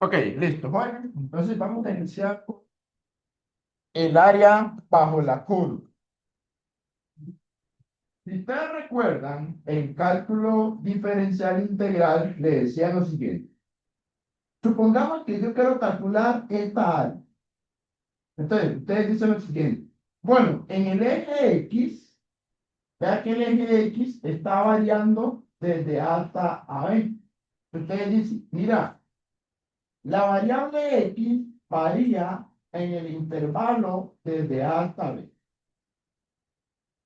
Ok, listo. Bueno, entonces vamos a iniciar con el área bajo la curva. Si ustedes recuerdan, en cálculo diferencial integral le decía lo siguiente. Supongamos que yo quiero calcular esta área. Entonces, ustedes dicen lo siguiente. Bueno, en el eje X, vea que el eje X está variando desde A hasta AB. Ustedes dicen, mira, la variable X varía en el intervalo desde A hasta B.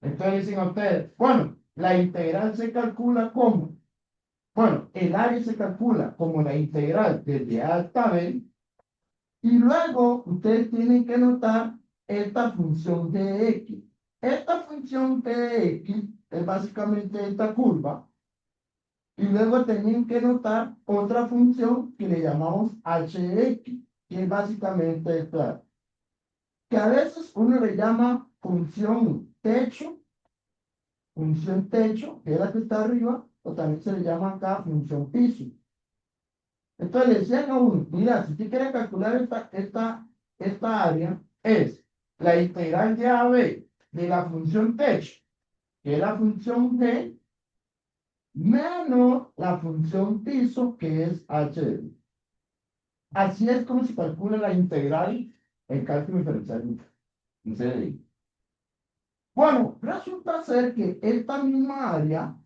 Entonces dicen a ustedes, bueno, la integral se calcula como, bueno, el área se calcula como la integral desde A hasta B, y luego ustedes tienen que notar esta función de X. Esta función de X es básicamente esta curva, y luego tienen que notar otra función que le llamamos HX, que es básicamente esta, que a veces uno le llama función techo, que es la que está arriba, o también se le llama acá función piso. Entonces le decían a uno, mira, si usted quiere calcular esta área, es la integral de AB de la función techo, que es la función G, menos la función piso, que es HD. Así es como se calcula la integral en cálculo diferencial en CDI. Bueno, resulta ser que esta misma área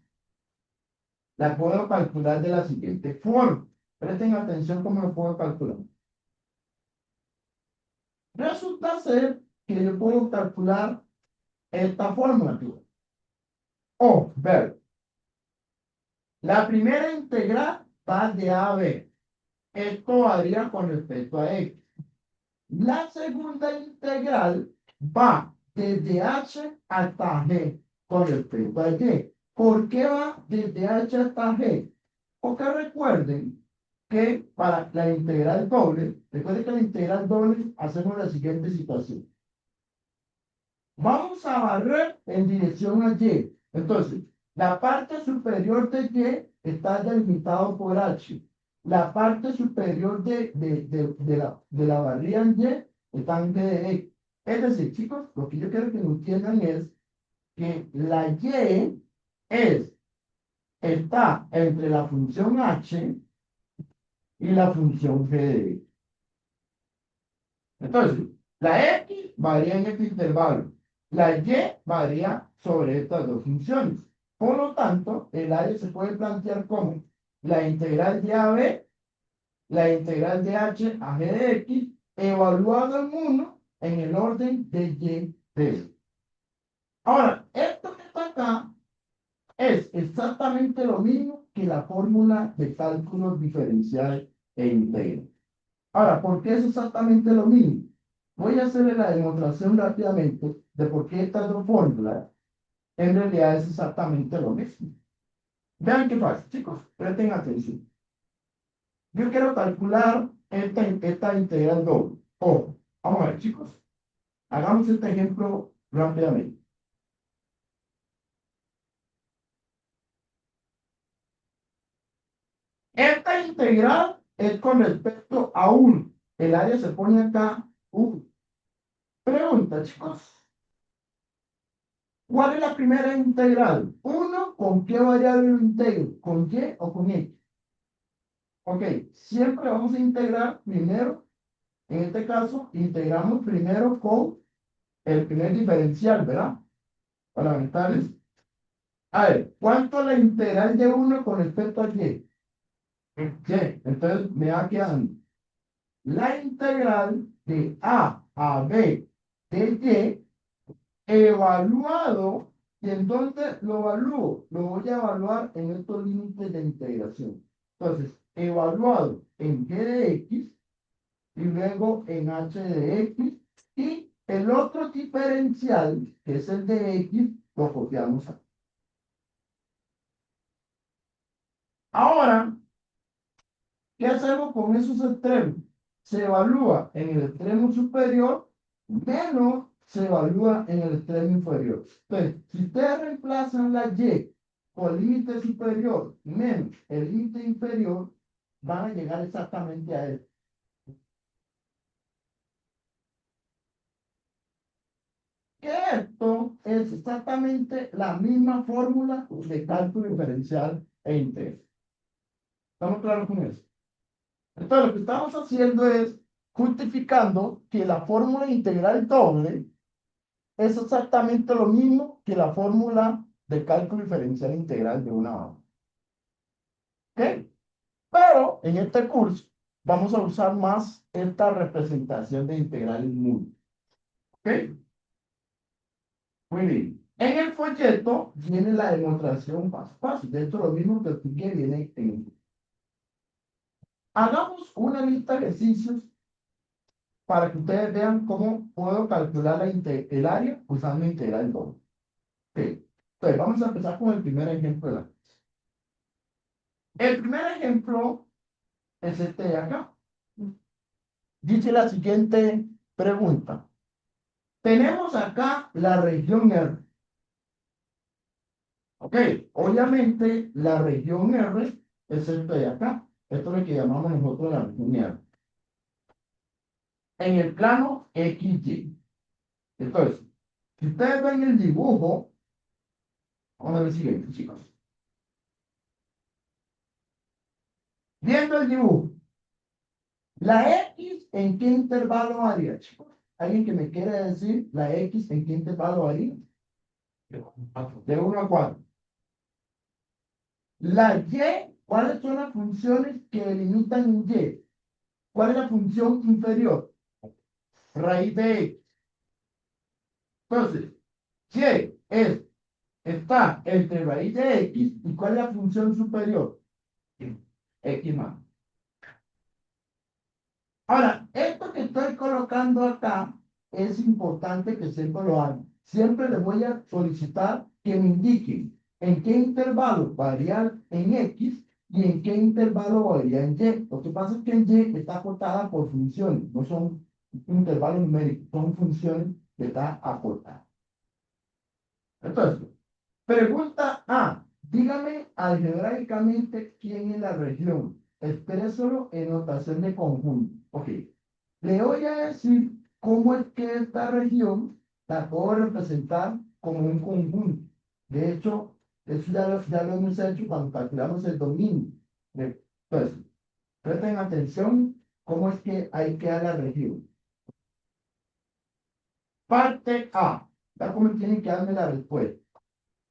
la puedo calcular de la siguiente forma. Presten atención cómo lo puedo calcular. Resulta ser que yo puedo calcular esta fórmula. O, ver, la primera integral va de A a B. Esto varía con respecto a X. La segunda integral va desde H hasta G con respecto a Y. ¿Por qué va desde H hasta G? Porque recuerden que para la integral doble, recuerden que la integral doble hacemos la siguiente situación. Vamos a barrer en dirección a Y. Entonces, la parte superior de Y está delimitado por H. La parte superior de la barrida en Y está en G de X. Es decir, chicos, lo que yo quiero que me entiendan es que la Y está entre la función H y la función G de X. Entonces, la X varía en este intervalo. La Y varía sobre estas dos funciones. Por lo tanto, el área se puede plantear como la integral de AB, la integral de H a G de X, evaluado en 1 en el orden de Y de X. Ahora, esto que está acá es exactamente lo mismo que la fórmula de cálculos diferencial e integral. Ahora, ¿por qué es exactamente lo mismo? Voy a hacerle la demostración rápidamente de por qué estas dos fórmulas en realidad es exactamente lo mismo. Vean qué pasa, chicos, presten atención. Yo quiero calcular esta integral doble. Ojo, vamos a ver, chicos. Hagamos este ejemplo rápidamente. Esta integral es con respecto a 1. El área se pone acá 1. Pregunta, chicos. ¿Cuál es la primera integral? Uno, ¿con qué variable lo integro? ¿Con y o con x? Ok, siempre vamos a integrar primero, en este caso, integramos primero con el primer diferencial, ¿verdad? Fundamentales. A ver, ¿cuánto es la integral de uno con respecto a y? Y, entonces me va quedando la integral de a b de y evaluado, y entonces lo evalúo, lo voy a evaluar en estos límites de integración. Entonces, evaluado en g de x y luego en h de x, y el otro diferencial, que es el de x, lo copiamos aquí. Ahora, ¿qué hacemos con esos extremos? Se evalúa en el extremo superior menos se evalúa en el extremo inferior. Entonces, si ustedes reemplazan la y por el límite superior menos el límite inferior, van a llegar exactamente a él. que esto es exactamente la misma fórmula de cálculo diferencial e integral. ¿Estamos claros con eso? Entonces, lo que estamos haciendo es justificando que la fórmula integral doble es exactamente lo mismo que la fórmula de cálculo diferencial integral de una base. ¿Ok? Pero en este curso vamos a usar más esta representación de integrales múltiples. ¿Ok? Muy bien. En el folleto viene la demostración paso a paso. De hecho, lo mismo que expliqué viene en... Hagamos una lista de ejercicios para que ustedes vean cómo puedo calcular el área usando integral doble. Ok. Entonces, vamos a empezar con el primer ejemplo de la clase. El primer ejemplo es este de acá. Dice la siguiente pregunta. Tenemos acá la región R. Ok, obviamente la región R es esto de acá. Esto es lo que llamamos nosotros la región R. En el plano XY. Entonces, si ustedes ven el dibujo, vamos a ver el siguiente, chicos. Viendo el dibujo, la X en qué intervalo varía, chicos. ¿Alguien que me quiera decir la X en qué intervalo varía? De 1 a 4. La Y, ¿cuáles son las funciones que delimitan en Y? ¿Cuál es la función inferior? Raíz de X. Entonces, Y está entre raíz de X y ¿cuál es la función superior? X más. Ahora, esto que estoy colocando acá es importante que siempre lo hagan. Siempre les voy a solicitar que me indiquen en qué intervalo varía en X y en qué intervalo varía en Y. Lo que pasa es que en Y está acotada por funciones, no son intervalos numéricos, son funciones que está acotada. Entonces, pregunta A. Dígame algebraicamente quién es la región. Exprésalo en notación de conjunto. Ok. Le voy a decir cómo es que esta región la puedo representar como un conjunto. De hecho, eso ya lo hemos hecho cuando calculamos el dominio. Entonces, presten atención cómo es que hay que dar la región. Parte A. Ya como tienen que darme la respuesta.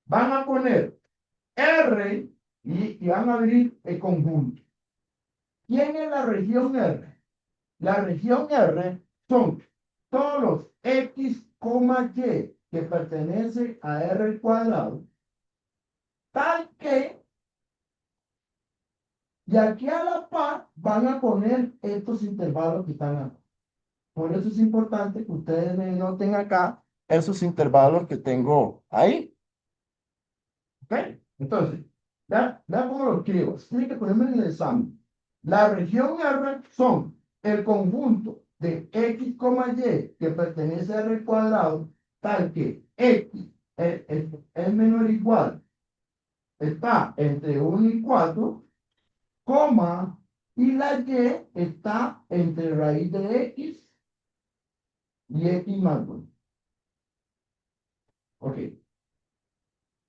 Van a poner R y van a abrir el conjunto. ¿Quién es la región R? La región R son todos los X, Y que pertenece a R al cuadrado, tal que, y aquí a la par van a poner estos intervalos que están acá. Por eso es importante que ustedes me noten acá esos intervalos que tengo ahí. ¿Ok? Entonces, ya cómo lo escribo. Tiene que ponerme en el examen. La región R son el conjunto de X, Y que pertenece a R al cuadrado, tal que X es menor o igual, está entre 1 y 4, coma, y la Y está entre raíz de X y X más 1. Ok.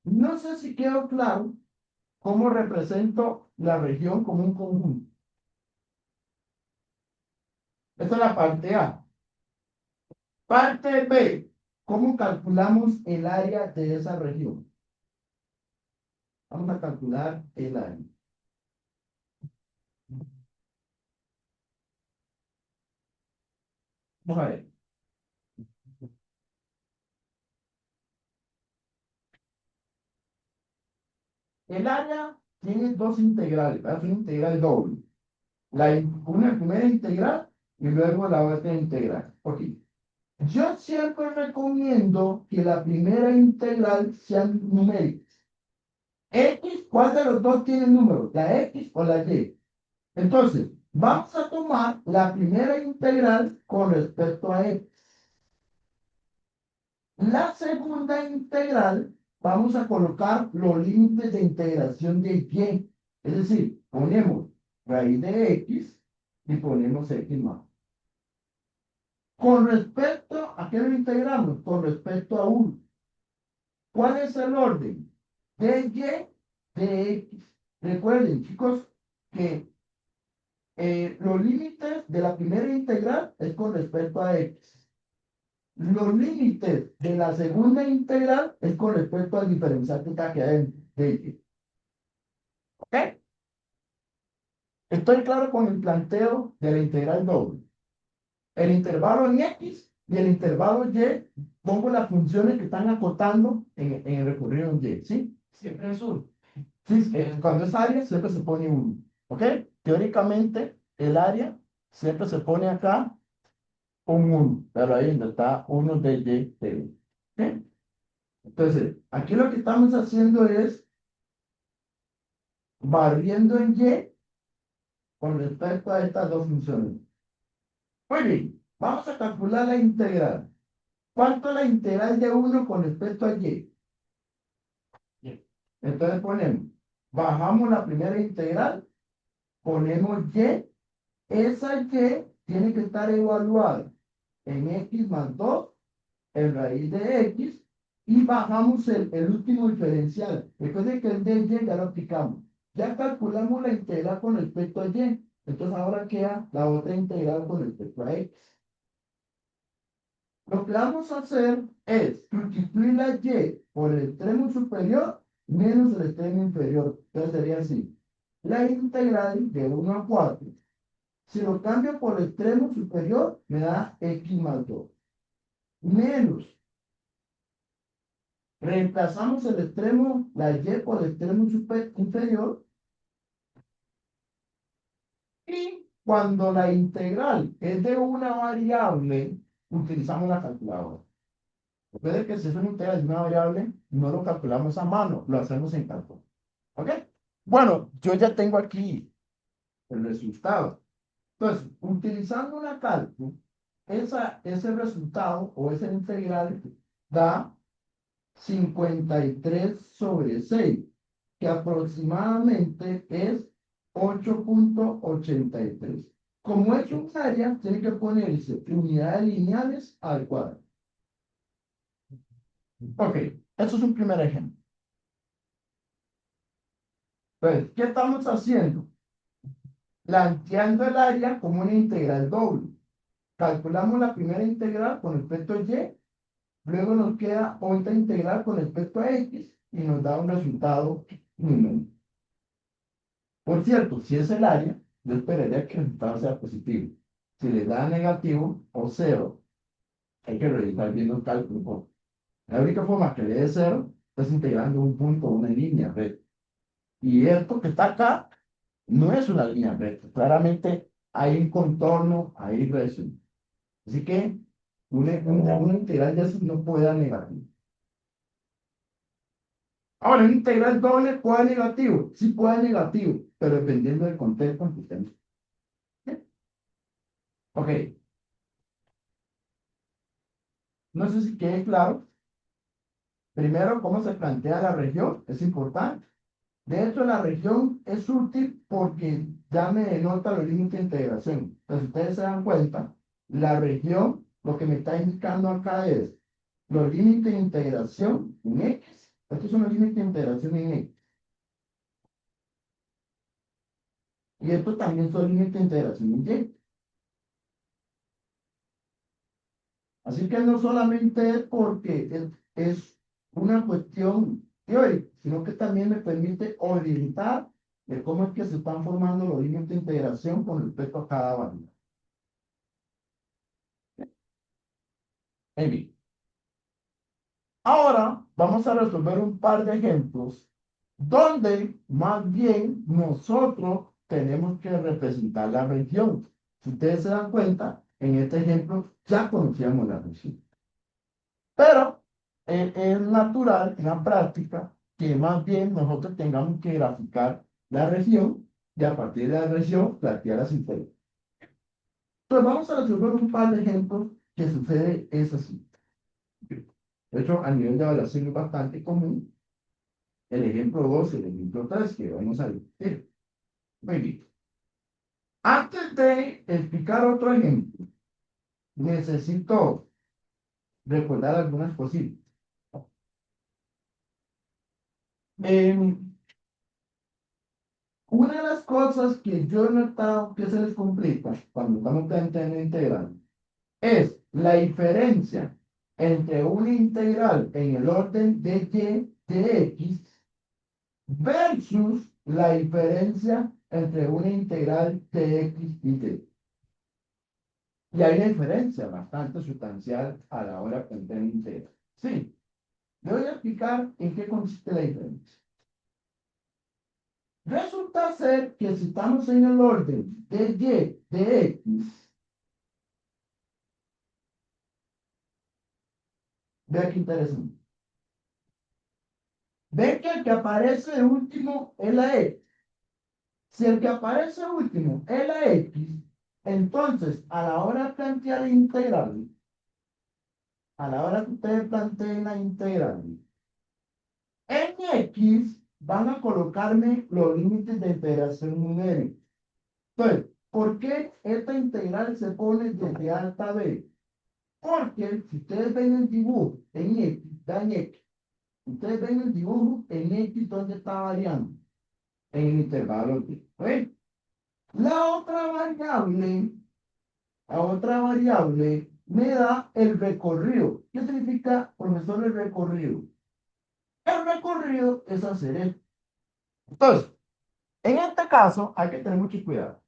No sé si quedó claro cómo represento la región como un conjunto. Esa es la parte A. Parte B. ¿Cómo calculamos el área de esa región? Vamos a calcular el área. Vamos a ver. El área tiene dos integrales, ¿verdad? Es una integral doble. Una primera integral y luego la otra integral. Ok. Yo siempre recomiendo que la primera integral sea numérica. X, ¿cuál de los dos tiene número? ¿La X o la Y? Entonces, vamos a tomar la primera integral con respecto a X. La segunda integral, vamos a colocar los límites de integración de Y. Es decir, ponemos raíz de X y ponemos X más. Con respecto a qué lo integramos, con respecto a 1. ¿Cuál es el orden? De y, de x. Recuerden, chicos, que los límites de la primera integral es con respecto a x. Los límites de la segunda integral es con respecto al diferencial que está aquí adentro de y. ¿Ok? Estoy claro con el planteo de la integral doble. El intervalo en x y el intervalo y, pongo las funciones que están acotando en el recorrido en y, ¿sí? Siempre es 1. Sí, cuando es área siempre se pone 1, ¿ok? Teóricamente el área siempre se pone acá un 1, pero ahí donde está 1 de y de y, ¿ok? Entonces, aquí lo que estamos haciendo es barriendo en y con respecto a estas dos funciones. Muy bien, vamos a calcular la integral. ¿Cuánto es la integral de 1 con respecto a y? Bien. Entonces ponemos, bajamos la primera integral, ponemos y, esa y tiene que estar evaluada en x más 2 en raíz de x, y bajamos el último diferencial. Recuerden que el de y ya lo aplicamos. Ya calculamos la integral con respecto a y. Entonces ahora queda la otra integral con respecto a x. Lo que vamos a hacer es sustituir la y por el extremo superior menos el extremo inferior. Entonces sería así. La integral de 1 a 4. Si lo cambio por el extremo superior, me da x más 2. Menos. Reemplazamos el extremo, la y por el extremo inferior. Y cuando la integral es de una variable, utilizamos la calculadora. Puede que si es una integral de una variable, no lo calculamos a mano, lo hacemos en cálculo. ¿Ok? Bueno, yo ya tengo aquí el resultado. Entonces, utilizando una cálculo, ese resultado o esa integral da 53/6, que aproximadamente es 8,83. Como es un área, tiene que ponerse unidades lineales al cuadrado. Ok, eso es un primer ejemplo. Entonces, ¿qué estamos haciendo? Planteando el área como una integral doble. Calculamos la primera integral con respecto a y, luego nos queda otra integral con respecto a x y nos da un resultado numérico. Por cierto, si es el área, yo esperaría que el resultado sea positivo. Si le da negativo o cero, hay que realizar bien el cálculo. La única forma que le dé cero es integrando un punto o una línea recta. Y esto que está acá no es una línea recta. Claramente hay un contorno, hay regresión. Así que una integral de eso no puede dar negativo. Ahora, una integral doble puede dar negativo. Sí puede dar negativo, pero dependiendo del contexto en que estemos. Ok, no sé si quede claro. Primero, cómo se plantea la región es importante. De hecho, la región es útil porque ya me denota los límites de integración. Entonces, ustedes se dan cuenta, la región lo que me está indicando acá es los límites de integración en X. Estos son los límites de integración en X. Y estos también son límites de integración en Y. Así que no solamente es porque es una cuestión teórica, sino que también me permite orientar de cómo es que se están formando los límites de integración con respecto a cada variable. Muy ahora vamos a resolver un par de ejemplos donde más bien nosotros tenemos que representar la región. Si ustedes se dan cuenta, en este ejemplo ya conocíamos la región. Pero es natural en la práctica que más bien nosotros tengamos que graficar la región y a partir de la región plantear las integral. Entonces vamos a resolver un par de ejemplos que sucede es así. De hecho, a nivel de evaluación es bastante común el ejemplo 2 y el ejemplo 3 que vamos a discutir. Muy bien. Antes de explicar otro ejemplo, necesito recordar algunas cositas. Una de las cosas que yo he notado que se les complica cuando estamos planteando integral es la diferencia entre una integral en el orden de y de x versus la diferencia entre una integral de x y y. Y hay una diferencia bastante sustancial a la hora de plantear integral. Sí, le voy a explicar en qué consiste la diferencia. Resulta ser que si estamos en el orden de y de x, vea qué interesante. Ve que el que aparece último es la x. Si el que aparece último es la x, entonces a la hora de plantear la integral, a la hora que ustedes planteen la integral, en x van a colocarme los límites de integración numérica. Entonces, ¿por qué esta integral se pone desde a hasta b? Porque si ustedes ven el dibujo en x, da en x. Ustedes ven el dibujo en x donde está variando en el intervalo t. ¿Ven? La otra variable me da el recorrido. ¿Qué significa, profesor, el recorrido? El recorrido es hacer esto. Entonces, en este caso hay que tener mucho cuidado.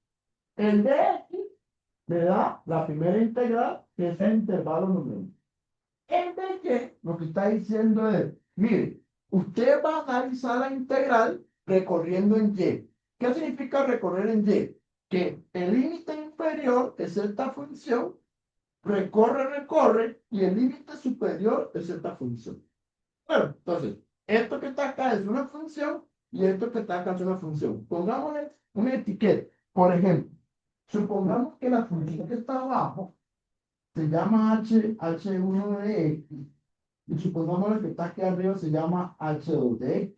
El de x me da la primera integral, que es el intervalo numérico. El de y lo que está diciendo es, mire, usted va a analizar la integral recorriendo en y. ¿Qué significa recorrer en y? Que el límite inferior es esta función, recorre, y el límite superior es esta función. Bueno, entonces, esto que está acá es una función y esto que está acá es una función. Pongámosle una etiqueta. Por ejemplo, supongamos que la función que está abajo se llama h1 de x y supongamos que está aquí arriba se llama h2 de x.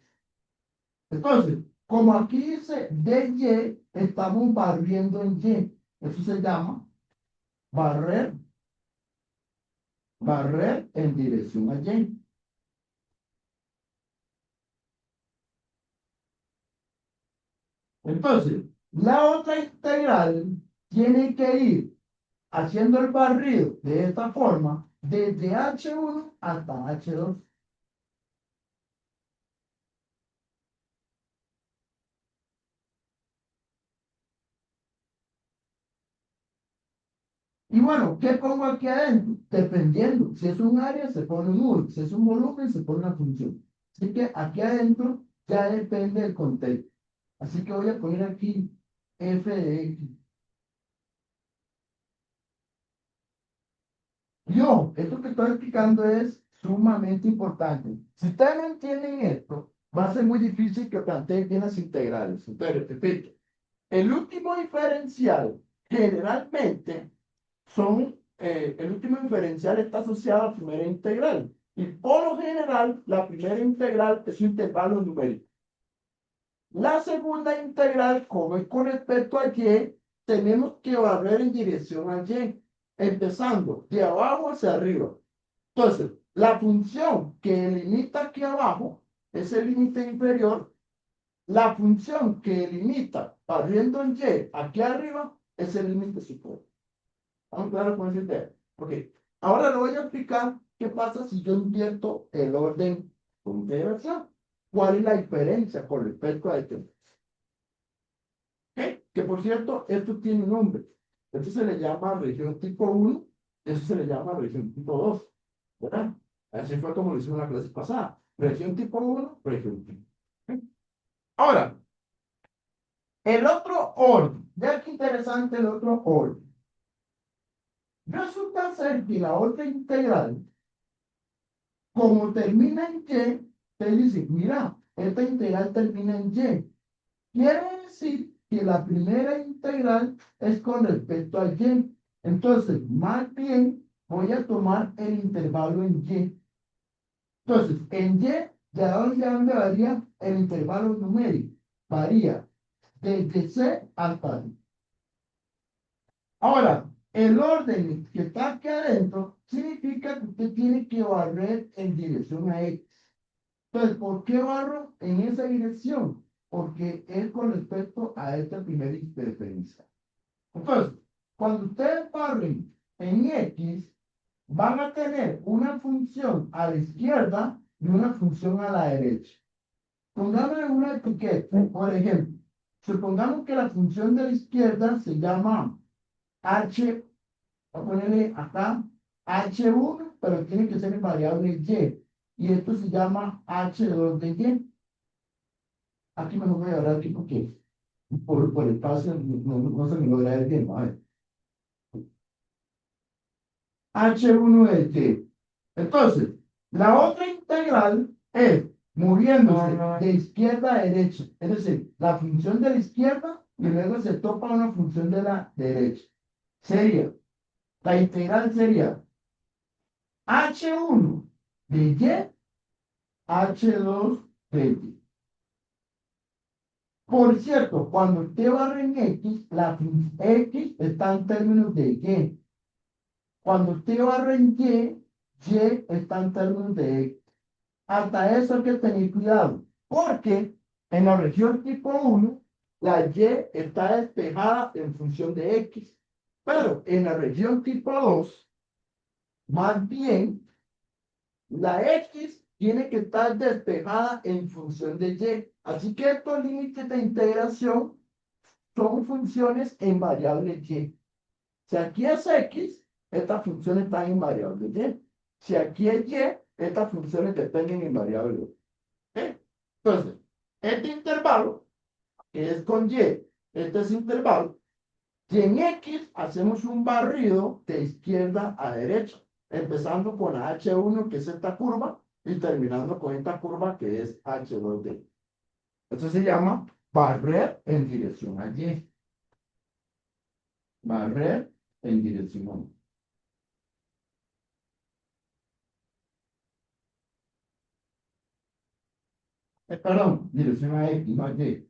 Entonces, como aquí dice de y, estamos barriendo en y. Eso se llama barrer, barrer en dirección a y. Entonces, la otra integral tiene que ir haciendo el barrido de esta forma desde h1 hasta h2. Y bueno, ¿qué pongo aquí adentro? Dependiendo. Si es un área, se pone un número. Si es un volumen, se pone una función. Así que aquí adentro ya depende del contexto. Así que voy a poner aquí f de x. Yo, esto que estoy explicando es sumamente importante. Si ustedes no entienden esto, va a ser muy difícil que planteen bien las integrales. Entonces, repito, el último diferencial generalmente el último diferencial está asociado a la primera integral. Y por lo general, la primera integral es un intervalo numérico. La segunda integral, como es con respecto a y, tenemos que barrer en dirección a y, empezando de abajo hacia arriba. Entonces, la función que limita aquí abajo es el límite inferior. La función que limita barriendo en y aquí arriba es el límite superior. ¿Estamos claros con esa idea? Ok. Ahora le voy a explicar qué pasa si yo invierto el orden de integración. ¿Cuál es la diferencia con respecto a este? ¿Ok? Que por cierto, esto tiene un nombre. Esto se le llama región tipo 1, eso se le llama región tipo 2. ¿Verdad? Así fue como lo hicimos en la clase pasada. Región tipo 1, región tipo. ¿Ok? Ahora, el otro orden. Ya que interesante el otro orden. Resulta ser que la otra integral, como termina en y, te dice, mira, esta integral termina en y. Quiere decir que la primera integral es con respecto a y. Entonces, más bien, voy a tomar el intervalo en y. Entonces, en y, ¿de dónde varía el intervalo numérico? Varía desde c hasta d. Ahora, El orden que está aquí adentro significa que usted tiene que barrer en dirección a X. Entonces, ¿por qué barro en esa dirección? Porque es con respecto a esta primera interferencia. Entonces, cuando ustedes barren en X, van a tener una función a la izquierda y una función a la derecha. Pongamos una etiqueta, por ejemplo, supongamos que la función de la izquierda se llama H, voy a ponerle acá H1, pero tiene que ser en variable Y. Y esto se llama H2 de Y. Aquí me lo voy a dar aquí porque por el espacio no se me logra ver bien. A ver. H1 de Y. Entonces, la otra integral es moviéndose de izquierda a derecha. Es decir, la función de la izquierda y luego se topa una función de la derecha. Sería, la integral sería H1 de Y, H2 de Y. Por cierto, cuando usted barra en X, la X está en términos de Y. Cuando usted barra en Y está en términos de X. Hasta eso hay que tener cuidado, porque en la región tipo 1, la Y está despejada en función de X, pero en la región tipo 2, más bien, la X tiene que estar despejada en función de Y. Así que estos límites de integración son funciones en variable Y. Si aquí es X, esta función está en variable Y. Si aquí es Y, estas funciones dependen en variable Y. ¿Ok? Entonces, este intervalo, que es con Y, este es intervalo, y en X hacemos un barrido de izquierda a derecha, empezando con la H1, que es esta curva, y terminando con esta curva, que es H2D. Esto se llama barrer en dirección a Y. Barrer en dirección a Y. Perdón, dirección a X, no a Y.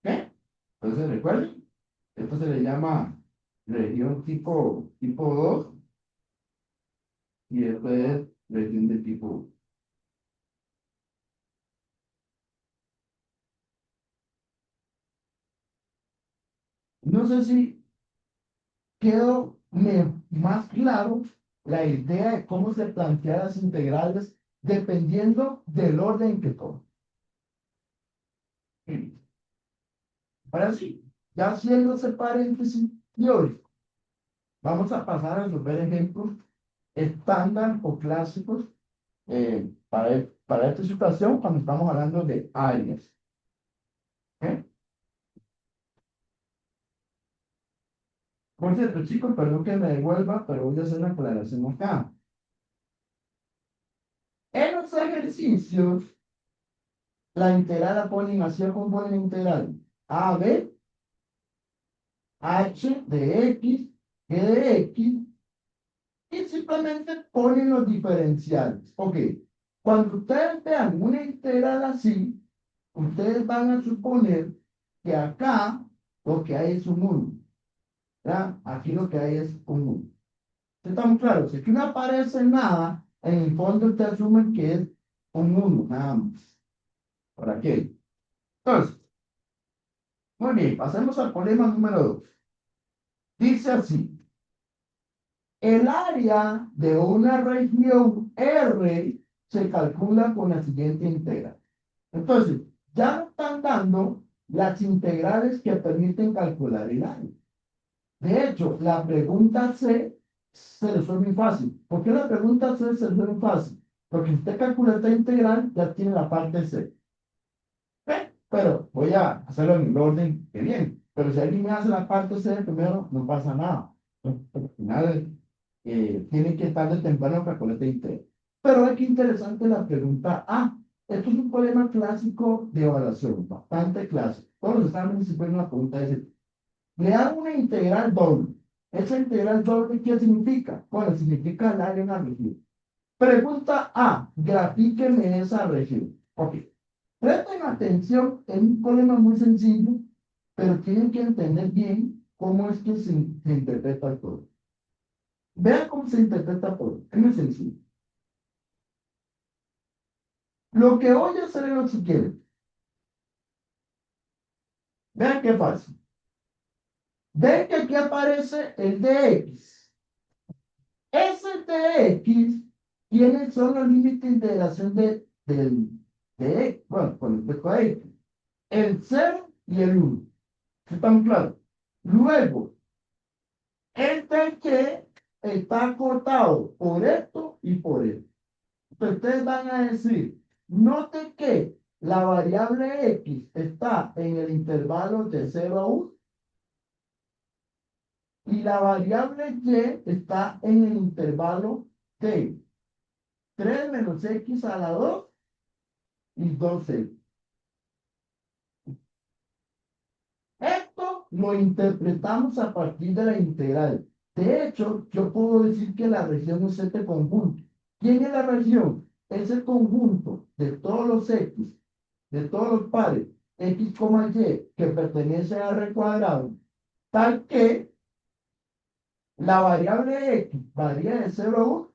¿Qué? Entonces recuerden, esto se le llama región tipo 2 y esto es región de tipo 1. No sé si quedó más claro la idea de cómo se plantean las integrales dependiendo del orden que toma. Ahora sí, ya haciendo ese paréntesis teórico, vamos a pasar a resolver ejemplos estándar o clásicos para esta situación cuando estamos hablando de áreas. ¿Ok? Por cierto, chicos, perdón que me devuelva, pero voy a hacer una aclaración acá. En los ejercicios, la integral la ponen así como ponen integral. A, B, H de X, G de X, y simplemente ponen los diferenciales. Ok, cuando ustedes vean una integral así, ustedes van a suponer que acá lo que hay es un 1. ¿Ya? Aquí lo que hay es un 1. ¿Estamos claros? Si aquí no aparece nada, en el fondo ustedes asumen que es un 1, nada más. ¿Por aquí? Entonces, muy bien, pasemos al problema número 2. Dice así. El área de una región R se calcula con la siguiente integral. Entonces, ya nos están dando las integrales que permiten calcular el área. De hecho, la pregunta C se resuelve muy fácil. ¿Por qué la pregunta C se resuelve fácil? Porque si usted calcula esta integral, ya tiene la parte C. Pero voy a hacerlo en el orden que viene. Pero si alguien me hace la parte C primero, no pasa nada. Al final, tiene que estar de temprano para calcular este interés. Pero es que interesante la pregunta A. Esto es un problema clásico de evaluación, bastante clásico. Todos los exámenes se ponen una pregunta de ese. Le dan una integral doble. ¿Esa integral doble qué significa? Bueno, significa el área de una región. Pregunta A. Grafíqueme esa región. Ok. Presten atención, es un problema muy sencillo, pero tienen que entender bien cómo es que se interpreta todo. Vean cómo se interpreta por. Es muy sencillo. Lo que voy a hacer es lo siguiente. Vean qué fácil. Ven que aquí aparece el dx. Ese dx tiene solo límite de integración de bueno, con respecto a x. El 0 y el 1. ¿Estamos claros? Luego, este que está acotado por esto y por esto. Entonces, ustedes van a decir, note que la variable x está en el intervalo de 0 a 1 y la variable y está en el intervalo de 3 menos x a la 2 y 2x. Esto lo interpretamos a partir de la integral. De hecho, yo puedo decir que la región es este conjunto. ¿Quién es la región? Es el conjunto de todos los x, de todos los pares, x, y, que pertenece a r cuadrado, tal que la variable x varía de 0 a 1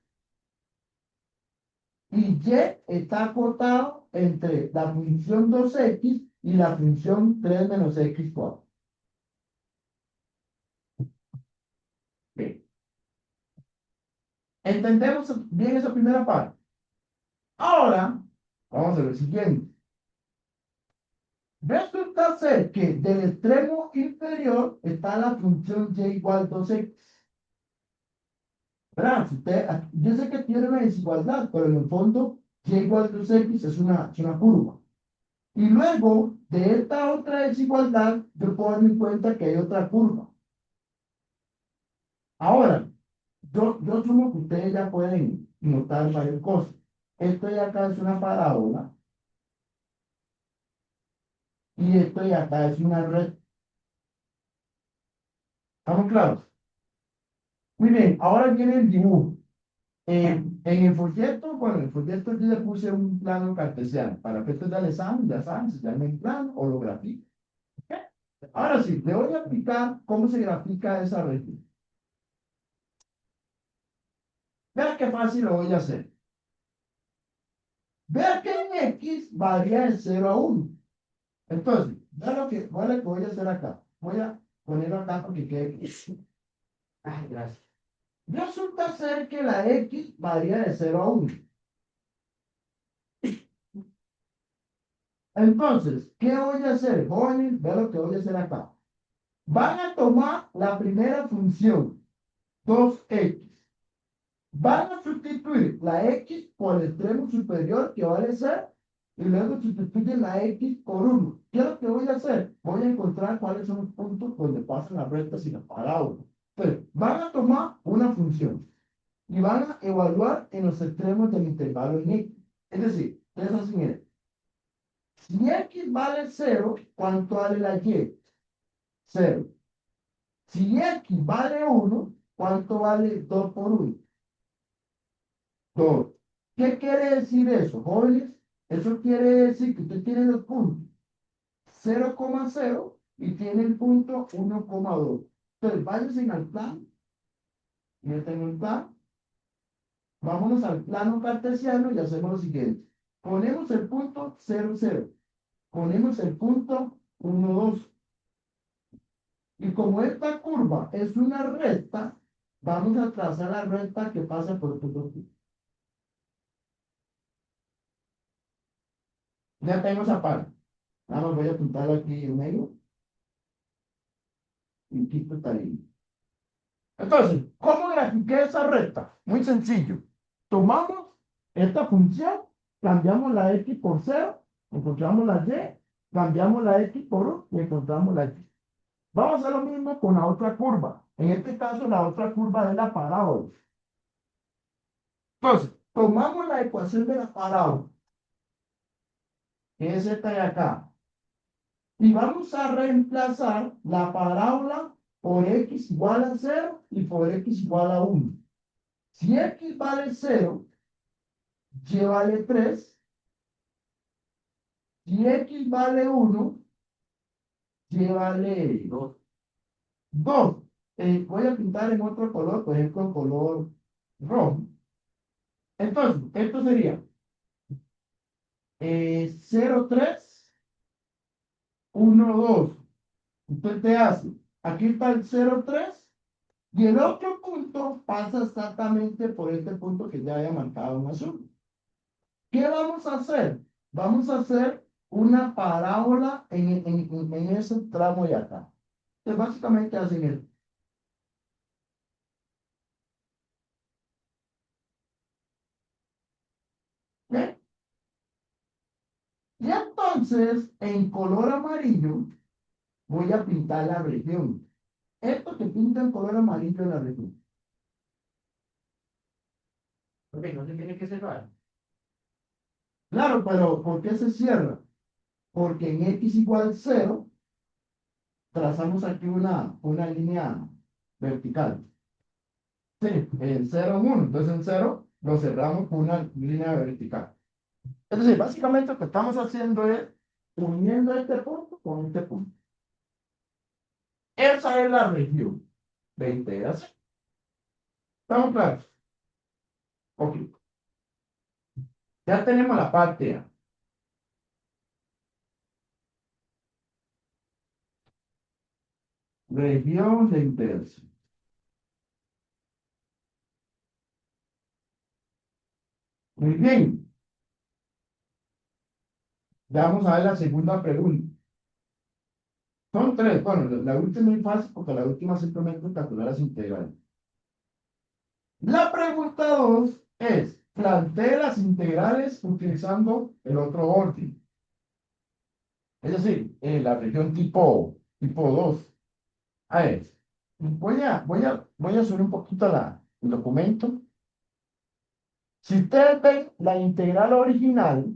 y y está acotado entre la función 2x y la función 3 menos x cuadrado. Bien. ¿Entendemos bien esa primera parte? Ahora, vamos a ver lo siguiente. Resulta ser que del extremo inferior está la función y igual 2x. ¿Verdad? Yo sé que tiene una desigualdad, pero en el fondo y igual 2x es una curva. Y luego de esta otra desigualdad, yo puedo darme cuenta que hay otra curva. Ahora, yo asumo que ustedes ya pueden notar varias cosas. Esto de acá es una parábola y esto de acá es una red. ¿Estamos claros? Muy bien, ahora viene el dibujo. En el folleto, bueno, en el folleto yo le puse un plano cartesiano. Para efectos del examen, ya saben, se llama el plano o lo grafico. ¿Ok? Ahora sí, le voy a explicar cómo se grafica esa red. Vean qué fácil lo voy a hacer. Vea que en X varía de 0 a 1. Entonces, vea lo que voy a hacer acá. Voy a ponerlo acá porque quede. Ay, gracias. Resulta ser que la X varía de 0 a 1. Entonces, ¿qué voy a hacer? Jóvenes, vea lo que voy a hacer acá. Van a tomar la primera función, 2x. Van a sustituir la x por el extremo superior, que vale 0, y luego sustituyen la x por 1. ¿Qué es lo que voy a hacer? Voy a encontrar cuáles son los puntos donde pasan las rectas y la parábola. Entonces, van a tomar una función y van a evaluar en los extremos del intervalo en x. Es decir, ustedes hacen esto. Si x vale 0, ¿cuánto vale la y? 0. Si x vale 1, ¿cuánto vale 2 por 1? 2. ¿Qué quiere decir eso, jóvenes? Eso quiere decir que usted tiene los puntos 0,0 y tiene el punto 1,2. Entonces, váyanse al plan. Yo tengo el plan. Vámonos al plano cartesiano y hacemos lo siguiente. Ponemos el punto 0, 0. Ponemos el punto 1, 2. Y como esta curva es una recta, vamos a trazar la recta que pasa por estos dos puntos. Ya tengo esa parte. Nada más voy a apuntarlo aquí en medio y quito esta línea. Entonces, ¿cómo grafiqué esa recta? Muy sencillo. Tomamos esta función, cambiamos la x por 0, encontramos la y, cambiamos la x por 1 y encontramos la y. Vamos a hacer lo mismo con la otra curva. En este caso, la otra curva es la parábola. Entonces, tomamos la ecuación de la parábola, que es esta de acá, y vamos a reemplazar la parábola por x igual a 0 y por x igual a 1. Si x vale 0, y vale 3. Si x vale 1, y vale 2. voy a pintar en otro color, por ejemplo, color rojo. Entonces, esto sería 03, 2. Entonces te hace, aquí está el 03 y el otro punto pasa exactamente por este punto que ya haya marcado en azul. ¿Qué vamos a hacer? Vamos a hacer una parábola en ese tramo de acá. Entonces, básicamente hacen esto. ¿Ve? Y entonces, en color amarillo, voy a pintar la región. Esto que pinta en color amarillo es la región. Ok, no se tiene que cerrar. Claro, pero ¿por qué se cierra? Porque en x igual 0, trazamos aquí una línea vertical. Sí, en 0, 1. Entonces en 0 lo cerramos con una línea vertical. Es decir, básicamente lo que estamos haciendo es uniendo este punto con este punto. Esa es la región de integración. ¿Estamos claros? Ok. Ya tenemos la parte A. Región de integración. Muy bien. Vamos a ver la segunda pregunta. Son tres. Bueno, la última es muy fácil porque la última simplemente es calcular las integrales. La pregunta 2 es, plantee las integrales utilizando el otro orden. Es decir, la región tipo 2. A ver, voy a subir un poquito el documento. Si ustedes ven, la integral original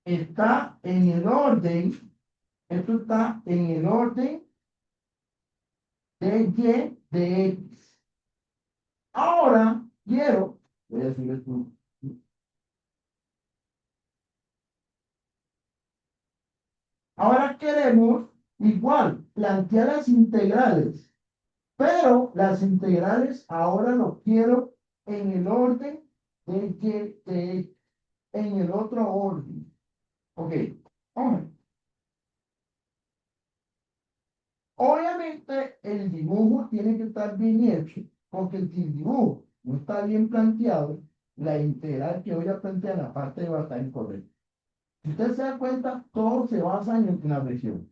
está en el orden, esto está en el orden de y de x. Ahora voy a decir esto. Ahora queremos igual plantear las integrales, pero las integrales ahora lo quiero en el orden de y de x, en el otro orden. Ok, vamos. Obviamente el dibujo tiene que estar bien hecho, porque si el dibujo no está bien planteado, la integral que voy a plantear en la parte va a estar incorrecta. Si usted se da cuenta, todo se basa en una región.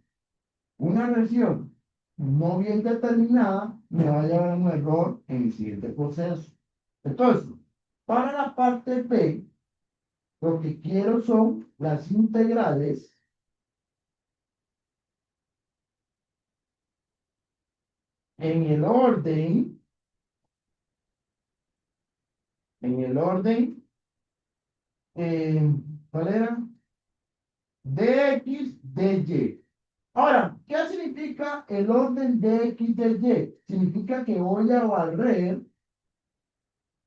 Una región no bien determinada me va a llevar a un error en el siguiente proceso. Entonces, para la parte B, lo que quiero son las integrales en el orden, en el orden, eh, ¿cuál era? Dx, dy. Ahora, ¿qué significa el orden dx, dy? Significa que voy a barrer,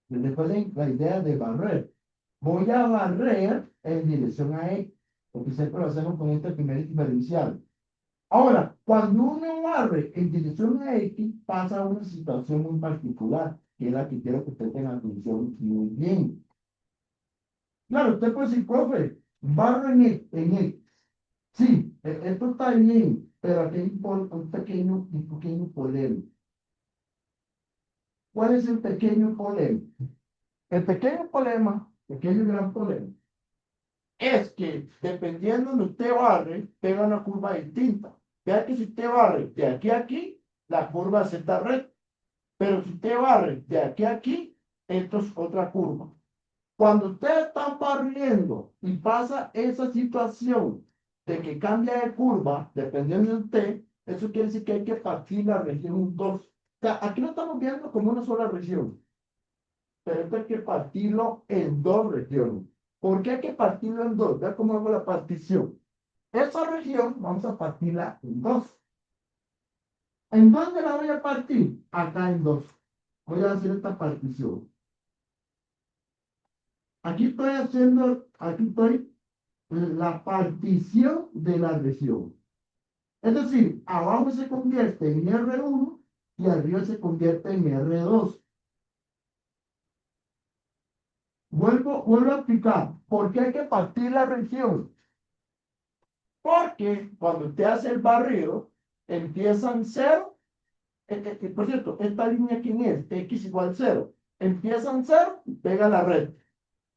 recuerden la idea de barrer, voy a barrer en dirección a x, porque siempre lo hacemos con este primer diferencial. Ahora, cuando uno barre en dirección a x, pasa una situación muy particular, que es la que quiero que usted tenga atención muy bien. Claro, usted puede decir, profe, barro en x. Sí, esto está bien, pero aquí hay un pequeño problema. ¿Cuál es el pequeño problema? El pequeño problema, pequeño y gran problema, es que dependiendo de usted barre, tenga una curva distinta. Vea que si usted barre de aquí a aquí, la curva se está recta. Pero si usted barre de aquí a aquí, esto es otra curva. Cuando usted está barriendo y pasa esa situación de que cambia de curva, dependiendo de usted, eso quiere decir que hay que partir la región en dos. O sea, aquí lo estamos viendo como una sola región, pero esto hay que partirlo en dos regiones. ¿Por qué hay que partirlo en dos? Vea cómo hago la partición. Esa región vamos a partirla en dos. ¿En dónde la voy a partir? Acá en dos. Voy a hacer esta partición. Aquí estoy la partición de la región. Es decir, abajo se convierte en R1 y arriba se convierte en R2. Vuelvo a explicar por qué hay que partir la región. Porque cuando usted hace el barrido, empiezan cero. Por cierto, esta línea, ¿quién es? X igual cero. Empiezan cero y pega la red.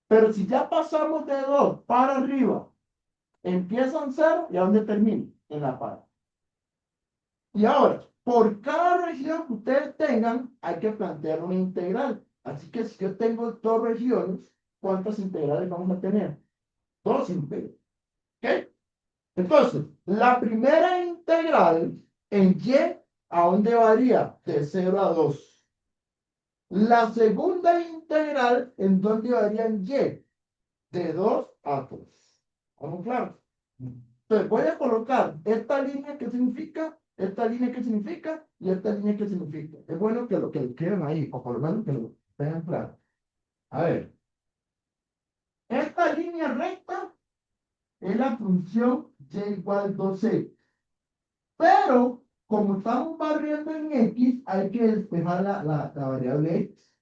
Pero si ya pasamos de 2 para arriba, empiezan cero y ¿a dónde termina? En la par. Y ahora, por cada región que ustedes tengan, hay que plantear una integral. Así que si yo tengo dos regiones, ¿cuántas integrales vamos a tener? Dos integrales. ¿Ok? Entonces, la primera integral en y, ¿a dónde varía? De 0 a 2. La segunda integral, ¿en dónde varía en y? De 2 a 3. ¿Vamos claro? Entonces, voy a colocar esta línea que significa, esta línea que significa y esta línea que significa. Es bueno que lo que queden ahí, o por lo menos que lo tengan claro. A ver, esta línea recta es la función y igual 2x. Pero, como estamos barriendo en x, hay que despejar la variable x.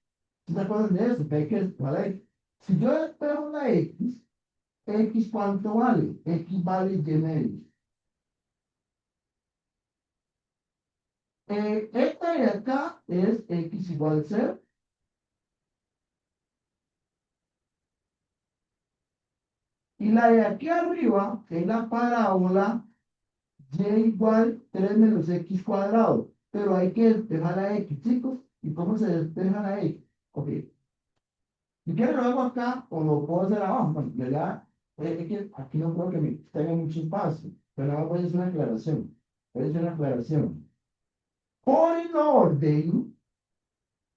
¿Sí se acuerdan de eso? Que hay que despejar la x. Si yo despejo la x, ¿x cuánto vale? X vale y medio. Esta de acá es x igual 0. Y la de aquí arriba es la parábola y igual 3 menos x cuadrado. Pero hay que despejar la x, chicos. ¿Y cómo se despeja la x? Ok. Si quiero lo hago acá o lo puedo hacer abajo. Bueno, ¿verdad? Es que aquí no creo que me tenga mucho espacio. Pero ahora voy a hacer una aclaración. Voy a hacer una aclaración. Por el orden,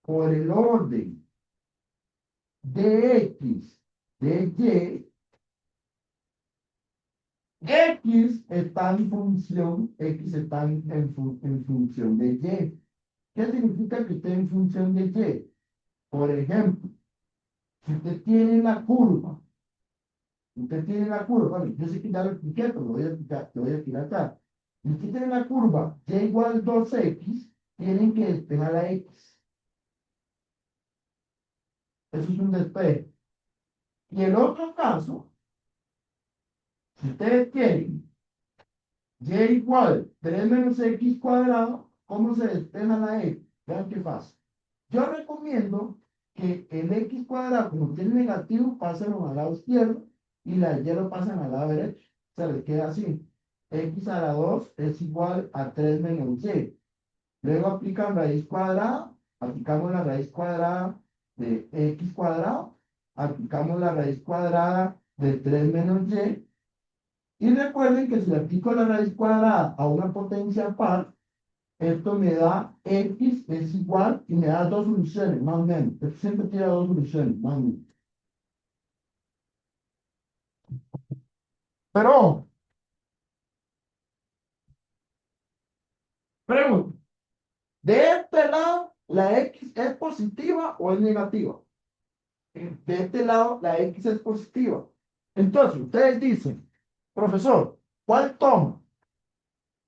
por el orden de x, de y, X está en función, X está en función de Y. ¿Qué significa que esté en función de Y? Por ejemplo, si usted tiene la curva, bueno, yo sé que ya lo expliqué, pero lo voy a explicar, te voy a explicar acá. Si usted tiene la curva Y igual 2x, tienen que despejar la X. Eso es un despeje. Y el otro caso, si ustedes tienen Y igual 3 menos x cuadrado, ¿cómo se despeja la X? Vean qué fácil. Yo recomiendo que el x cuadrado, como tiene negativo, pasen al lado izquierdo y la y lo pasan al lado derecho. Se le queda así. X a la 2 es igual a 3 menos y. Luego aplican raíz cuadrada, aplicamos la raíz cuadrada de x cuadrado, aplicamos la raíz cuadrada de 3 menos y. Y recuerden que si le aplico la raíz cuadrada a una potencia par, esto me da x es igual y me da dos soluciones, más o menos. Esto siempre tiene dos soluciones, más o menos. Pero, ojo, pregunto, ¿de este lado la x es positiva o es negativa? De este lado la x es positiva. Entonces, ustedes dicen, profesor, ¿cuál toma?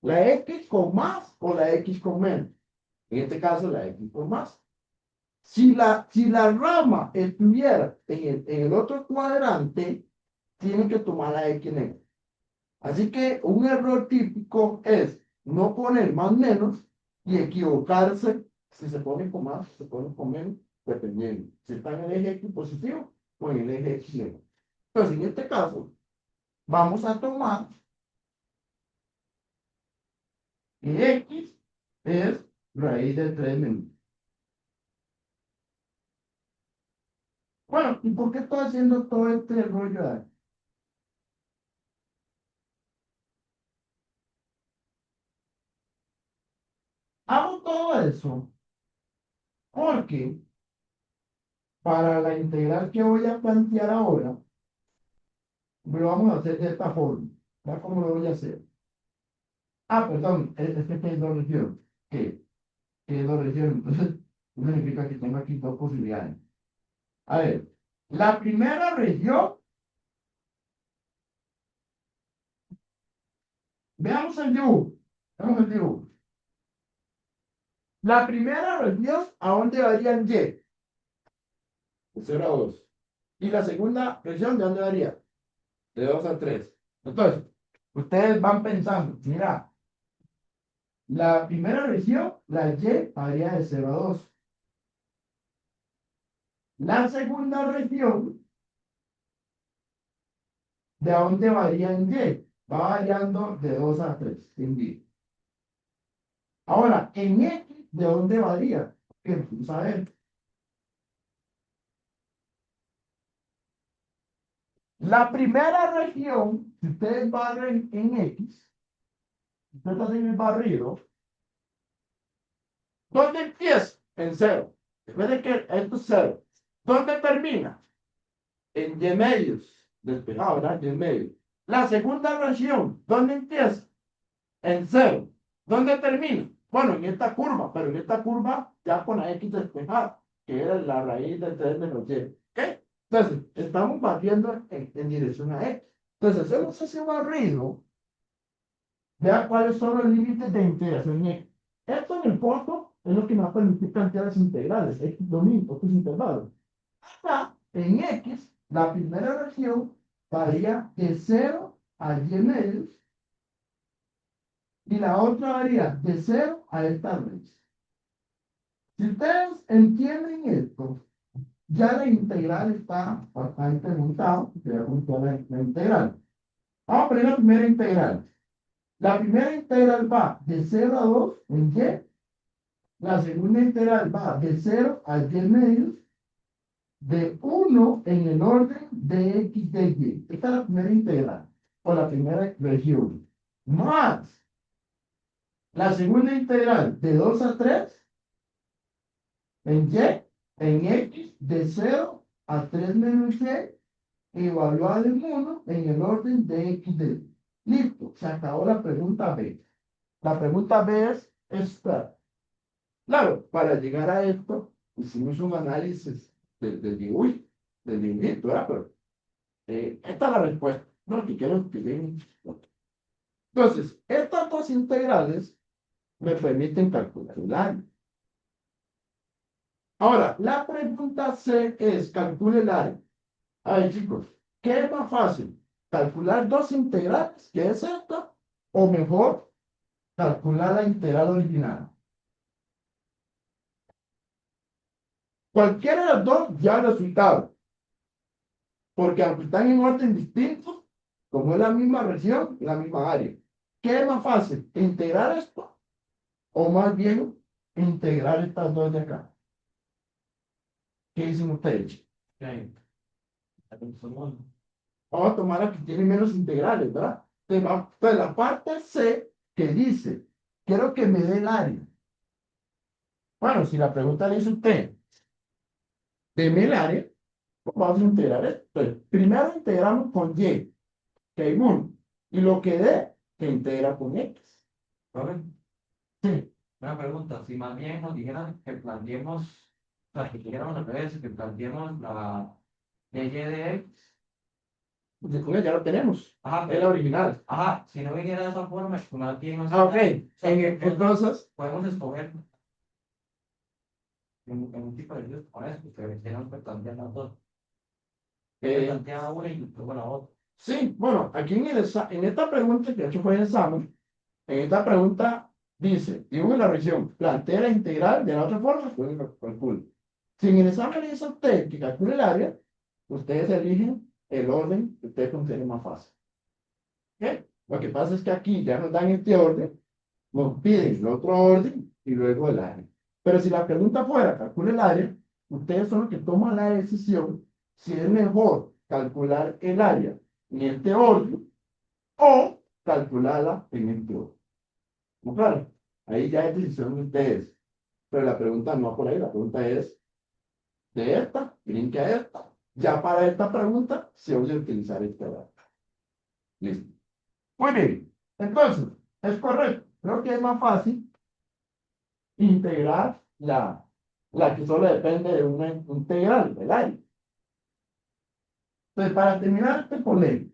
¿La x con más o la x con menos? En este caso, la x con más. Si la rama estuviera en el otro cuadrante, tiene que tomar la X negra. Así que un error típico es no poner más menos y equivocarse si se pone con más, se pone con menos, dependiendo. Si está en el eje X positivo o en el eje X negro. Entonces, en este caso, vamos a tomar que X es raíz de 3 menos. Bueno, ¿y por qué estoy haciendo todo este rollo de aquí? Hago todo eso porque para la integral que voy a plantear ahora, lo vamos a hacer de esta forma. ¿Ya cómo lo voy a hacer? Ah, perdón, es que hay dos regiones. ¿Qué? ¿Qué dos regiones? Entonces, eso significa que tengo aquí dos posibilidades. A ver, la primera región, veamos el dibujo. Veamos el dibujo. La primera región, ¿a dónde varía en Y? De 0 a 2. Y la segunda región, ¿de dónde varía? De 2 a 3. Entonces, ustedes van pensando, mira, la primera región, la Y, varía de 0 a 2. La segunda región, ¿de dónde varía en Y? Va variando de 2 a 3 en Y. Ahora, en X, ¿de dónde varía? Que vamos a ver. La primera región, si ustedes barren en X, ustedes hacen el barrido, ¿dónde empieza? En 0. Recuerden que esto es 0. ¿Dónde termina? En Y medios. Despejado, ¿verdad? Y medio. La segunda región, ¿dónde empieza? En 0. ¿Dónde termina? Bueno, en esta curva, pero en esta curva ya con la X despejada, que era la raíz de 3 menos Y. ¿Ok? Entonces, estamos barriendo en dirección a X. Entonces, hacemos ese barrido. Vea cuáles son los límites de integración X. Esto en el fondo es lo que me va a permitir plantear las integrales, X dominio, otros intervalos. Acá, en X, la primera región varía de 0 a Y medios y la otra varía de 0 a esta raíz. Si ustedes entienden esto, ya la integral está bastante montada, ya junto la integral. Vamos a poner la primera integral. La primera integral va de 0 a 2 en Y. La segunda integral va de 0 a Y medios, de 1 en el orden de X de Y. Esta es la primera integral, o la primera región. Más la segunda integral de 2 a 3 en Y, en X, de 0 a 3 menos Y, evaluada en 1 en el orden de X de Y. Listo, se acabó la pregunta B. La pregunta B es esta. Claro, para llegar a esto, hicimos un análisis del DIUI, del movimiento, ¿verdad? Pero esta es la respuesta. No, lo que quiero es que vean. Entonces, estas dos integrales me permiten calcular el área. Ahora, la pregunta C es, calcule el área. A ver, chicos, ¿qué es más fácil? ¿Calcular dos integrales, que es esta? O mejor, calcular la integral original. Cualquiera de las dos ya el resultado. Porque aunque están en orden distinto, como es la misma región, la misma área. ¿Qué es más fácil? ¿Integrar esto? O más bien, integrar estas dos de acá. ¿Qué dicen ustedes? Ok. Somos Vamos a tomar la que tiene menos integrales, ¿verdad? Entonces, la parte C que dice, quiero que me dé el área. Bueno, si la pregunta le dice usted, deme el área, pues vamos a integrar esto. Entonces, primero integramos con Y, que hay 1, y lo que dé, que integra con X. ¿sabes? Sí. Una pregunta, si más bien nos dijeran que planteemos, o sea, que quisiéramos al revés, que planteemos la de Y de X. Pues con ella ya lo tenemos. Ajá, Es la original. ajá, si no viniera de esa forma, es que más bien nos Ok. Entonces, podemos escoger en un tipo de Dios con eso, porque tenemos que plantear las dos. eh, Plantea una y luego la otra. sí, bueno, aquí en esta pregunta, que de hecho fue en examen, en esta pregunta dice, dibujo la región, plantea la integral de la otra forma, pues lo calcula. Si en el examen le dice a usted que calcule el área, ustedes eligen el orden que ustedes consideren más fácil. ¿Ok? Lo que pasa es que aquí ya nos dan este orden, nos piden el otro orden y luego el área. Pero si la pregunta fuera, calcule el área, ustedes son los que toman la decisión si es mejor calcular el área en este orden o calcularla en este orden. ¿No? Claro, ahí ya es decisión de ustedes. Pero la pregunta no va por ahí, la pregunta es de esta, brinque a esta. Ya para esta pregunta se usa utilizar este orden. Listo. Muy bien. Entonces, es correcto. Creo que es más fácil integrar la que solo depende de una integral, del área. Entonces, para terminar este problema,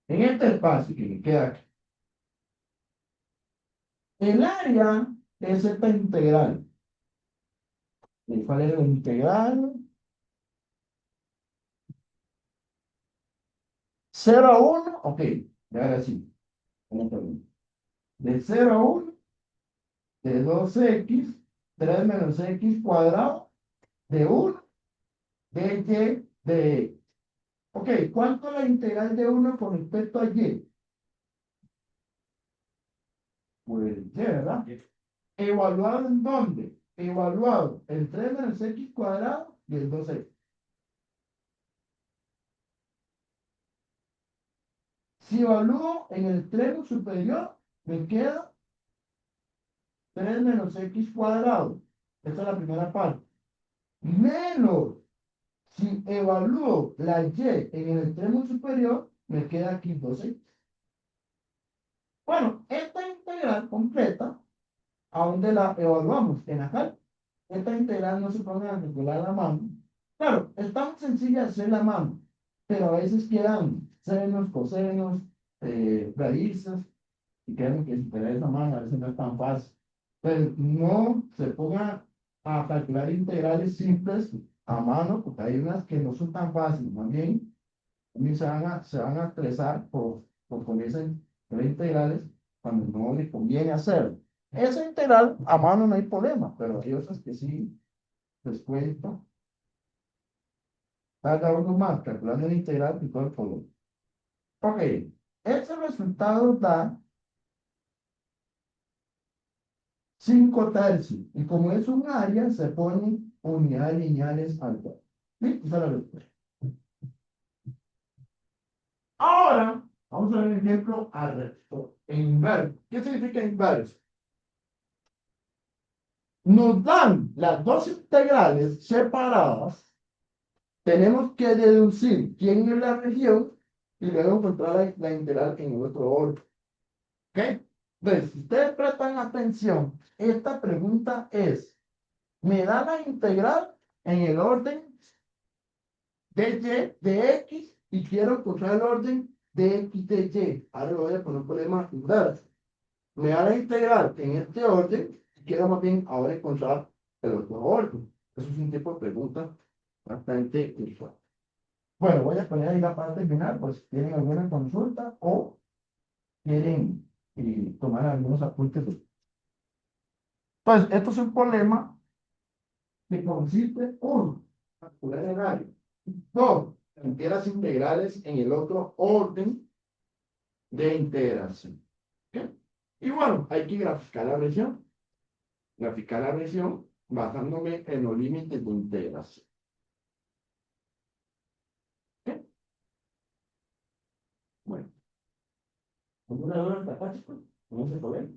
en este espacio que me queda aquí, El área es esta integral. ¿Cuál es la integral? 0 a 1, ok, y ahora sí. De 0 a 1, de 2x, 3 menos x cuadrado, de 1, de y, de x. Ok, ¿cuánto es la integral de 1 con respecto a y? Pues y, ¿verdad? ¿Evaluado en dónde? Evaluado el 3 menos x cuadrado y el 2x. Si evalúo en el extremo superior, me queda 3 menos x cuadrado. Esta es la primera parte. Menos, si evalúo la y en el extremo superior, me queda aquí 2x. Bueno, esta integral completa, ¿a dónde la evaluamos? En acá. Esta integral no se pone a calcular la mano. Claro, es tan sencilla hacer la mano, pero a veces quedan senos, cosenos, raíces, y créanme que superar esa mano a veces no es tan fácil. Pero no se ponga a calcular integrales simples a mano, porque hay unas que no son tan fáciles. Más bien, se van a estresar por ponerse las integrales cuando no le conviene hacerlo. Esa integral a mano no hay problema, pero hay otras que sí, les cuento. Cada uno más calculando la integral y todo el color. Ok, este resultado da 5 tercios. Y como es un área, se ponen unidades lineales al cuadrado. ¿Sí? Esa es la respuesta. Ahora, vamos a ver un ejemplo al recto en inverso. ¿Qué significa inverso? Nos dan las dos integrales separadas. Tenemos que deducir quién es la región y luego encontrar la integral en el otro orden. ¿Ok? Entonces, si ustedes prestan atención, esta pregunta es, ¿me da la integral en el orden de y de x y quiero encontrar el orden de x de y? Ahora voy a poner un problema inverso. Me da la integral en este orden y quiero más bien ahora encontrar el otro orden. Eso es un tipo de pregunta bastante usual. Bueno, voy a poner ahí la parte final, pues si tienen alguna consulta o quieren tomar algunos apuntes. Pues esto es un problema que consiste, uno, calcular el área. Dos, plantear las integrales en el otro orden de integración. ¿Ok? Y bueno, hay que graficar la región. Graficar la región basándome en los límites de integración. ¿Ok? Bueno, ¿alguna duda en esta parte? No se puede.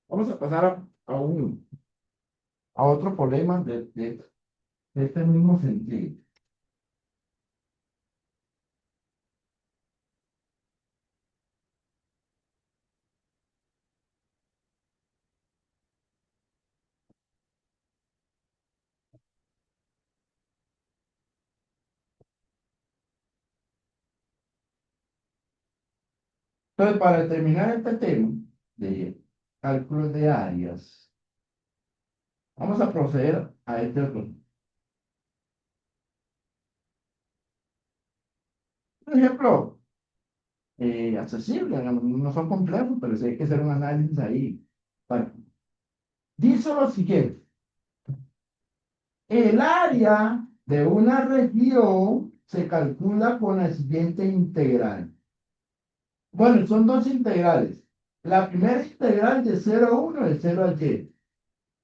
Vamos a pasar a otro problema de este mismo sentido. Entonces, para terminar este tema de cálculos de áreas, vamos a proceder a este otro. Un ejemplo accesible, no son complejos, pero sí hay que hacer un análisis ahí. Bueno, dice lo siguiente: el área de una región se calcula con la siguiente integral. Bueno, son dos integrales. La primera integral de 0 a 1 de 0 a y.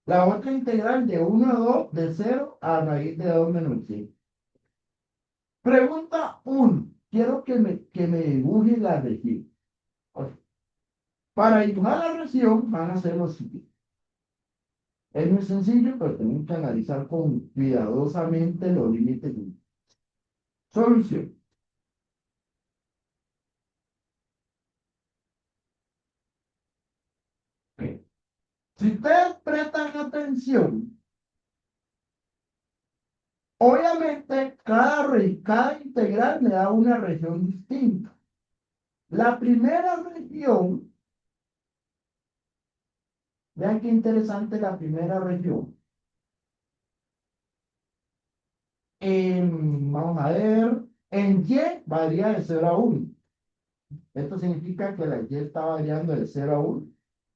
La otra integral de 1 a 2 de 0 a raíz de 2 menos y. Pregunta 1. Quiero que me dibuje la región. Ok. Para dibujar la región van a hacer lo siguiente. Es muy sencillo, pero tenemos que analizar cuidadosamente los límites de solución. Ok. Si ustedes prestan atención, obviamente cada integral me da una región distinta. La primera región Vean qué interesante la primera región. Vamos a ver, en Y varía de 0 a 1. Esto significa que la Y está variando de 0 a 1.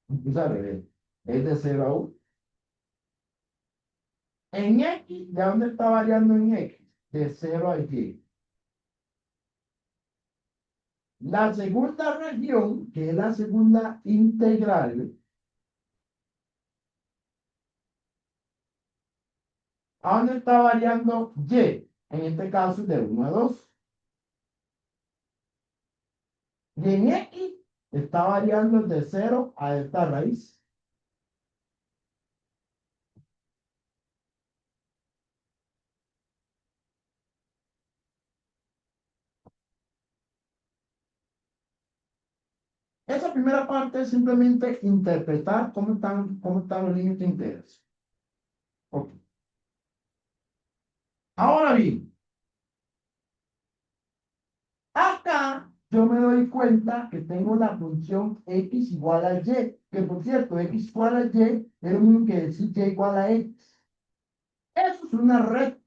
Incluso al revés, es de 0 a 1. En X, ¿de dónde está variando en X? De 0 a Y. La segunda región, que es la segunda integral, ¿a dónde está variando Y? En este caso de 1 a 2. Y en X está variando de 0 a esta raíz. Esa primera parte es simplemente interpretar cómo están los límites enteros. Ok. Ahora bien, acá yo me doy cuenta que tengo la función x igual a y, que por cierto, x igual a y es lo mismo que decir y igual a x. Eso es una red.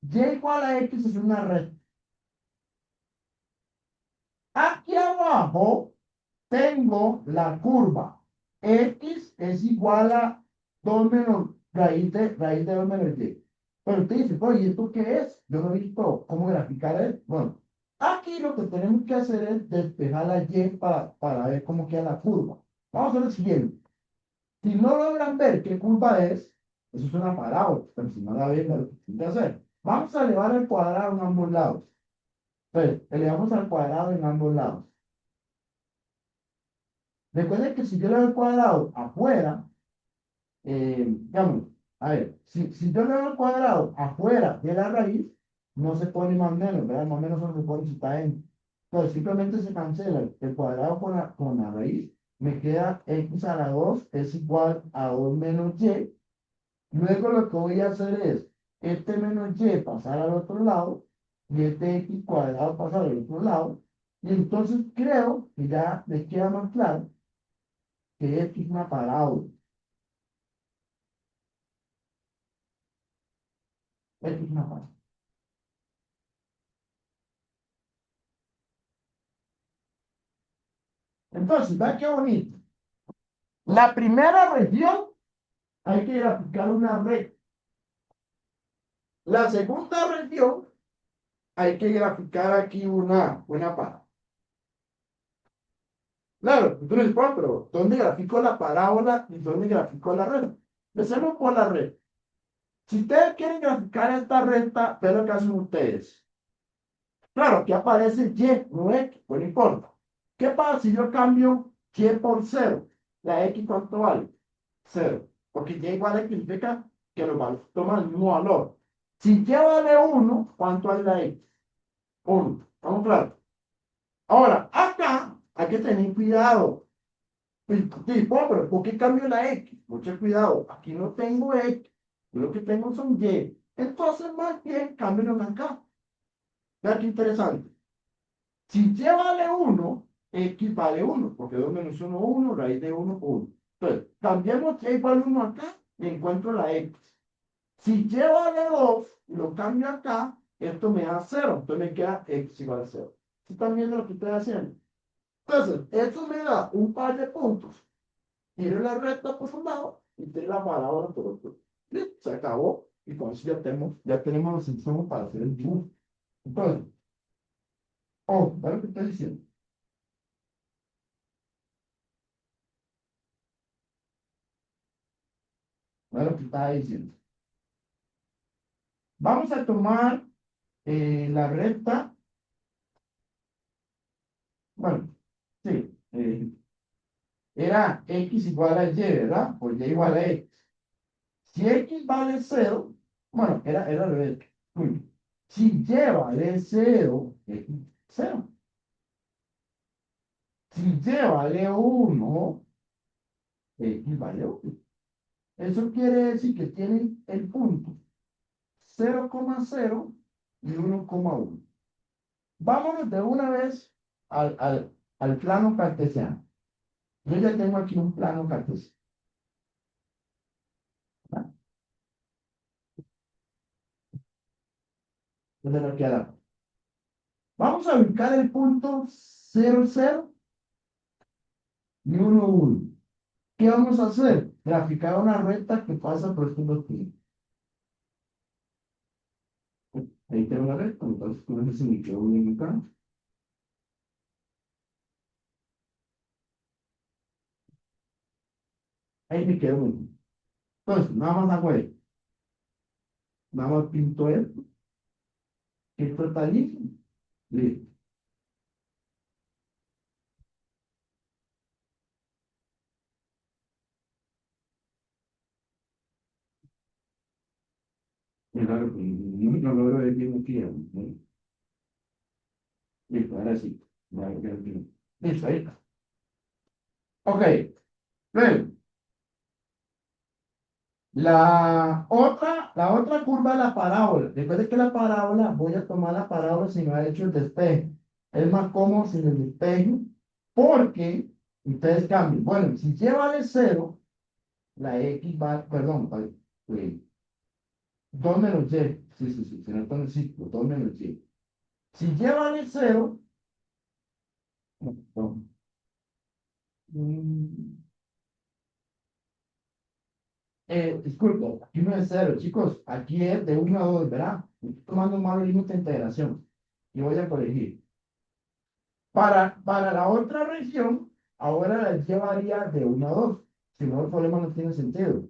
Y igual a x es una red. Aquí abajo tengo la curva. X es igual a 2 menos raíz de 2 menos y. Pero usted dice, oye, ¿y esto qué es? Yo no he visto cómo graficar esto. Bueno, aquí lo que tenemos que hacer es despejar la y para ver cómo queda la curva. Vamos a hacer lo siguiente. Si no logran ver qué curva es, eso es una parábola. Pero si no la ven, lo que tienen que hacer. Vamos a elevar el cuadrado en ambos lados. Entonces, elevamos al cuadrado en ambos lados. Recuerden que si yo le doy el cuadrado afuera, digamos, a ver, si yo le doy el cuadrado afuera de la raíz, no se pone más menos, ¿verdad? Más menos solo se pone si está dentro. Entonces, simplemente se cancela el cuadrado con la raíz. Me queda x a la 2 es igual a 2 menos y. Luego lo que voy a hacer es, este menos y pasar al otro lado, y este x cuadrado pasar al otro lado. Y entonces creo que ya les queda más claro que esto es una parábola. Esto es una parábola. Entonces, vea qué bonito. La primera región hay que graficar una red. La segunda región hay que graficar aquí una parábola. Claro, tú dices, "Juan, pero ¿dónde grafico la parábola y dónde grafico la red?" Empecemos por la red. Si ustedes quieren graficar esta recta, vean lo que hacen ustedes. Claro, aquí aparece Y, no X, pues no importa. ¿Qué pasa si yo cambio Y por 0? ¿La X cuánto vale? 0. Porque Y igual a X significa que los valores toman el mismo valor. Si Y vale 1, ¿cuánto vale la X? 1. ¿Estamos claros? Ahora, acá hay que tener cuidado. Tipo, pero ¿por qué cambio la X? Mucho cuidado. Aquí no tengo X. Lo que tengo son Y. Entonces, más bien, cámbialo acá. Vean qué interesante. Si Y vale 1, X vale 1, porque 2 menos 1, 1, raíz de 1, 1. Entonces, cambiamos Y igual 1 acá y encuentro la X. Si Y vale 2 y lo cambio acá, esto me da 0. Entonces me queda X igual a 0. ¿Sí están viendo lo que estoy haciendo? Entonces, esto me da un par de puntos. Tiro la recta por un lado y tiro la parábola por otro. Listo, se acabó. Y con eso ya tenemos los insumos para hacer el dibujo. Entonces, ¿ve lo que estoy diciendo? ¿Ve lo que estaba diciendo? Vamos a tomar la recta. Bueno, sí. Era x igual a y, ¿verdad? O y igual a x. Si x vale 0, bueno, era al revés. Uy. Si y vale 0, x 0. Si y vale 1, x vale 1. Eso quiere decir que tienen el punto 0,0 y 1,1. Vámonos de una vez al plano cartesiano. Yo ya tengo aquí un plano cartesiano. Entonces aquí a la... Vamos a ubicar el punto 0, 0 y 1, 1. ¿Qué vamos a hacer? Graficar una recta que pasa por estos dos puntos. Ahí tengo la recta, entonces con eso se me quedó bien acá. Ahí me quedó bien. Entonces, nada más hago esto. Nada más pinto esto. Esto está listo. Listo. Y claro, pues, no logro ver bien aquí. ¿No? Listo, ahora sí. Listo, ahí está. Ok. Luego, la otra curva es la parábola. Después de que la parábola, voy a tomar la parábola si no ha hecho el despeje. Es más cómodo sin el despeje, porque ustedes cambian. Bueno, si y vale 0, la X va, perdón, eh, 2 menos Y. Sí, sí, sí, se nota en el ciclo, 2 menos Y. Si Y vale 0, no, no, mm, disculpe, aquí no es 0, chicos, aquí es de 1 a 2, ¿verdad? Estoy tomando mal el límite de integración y voy a corregir. Para la otra región, ahora la llevaría de 1 a 2. Si no, el problema no tiene sentido.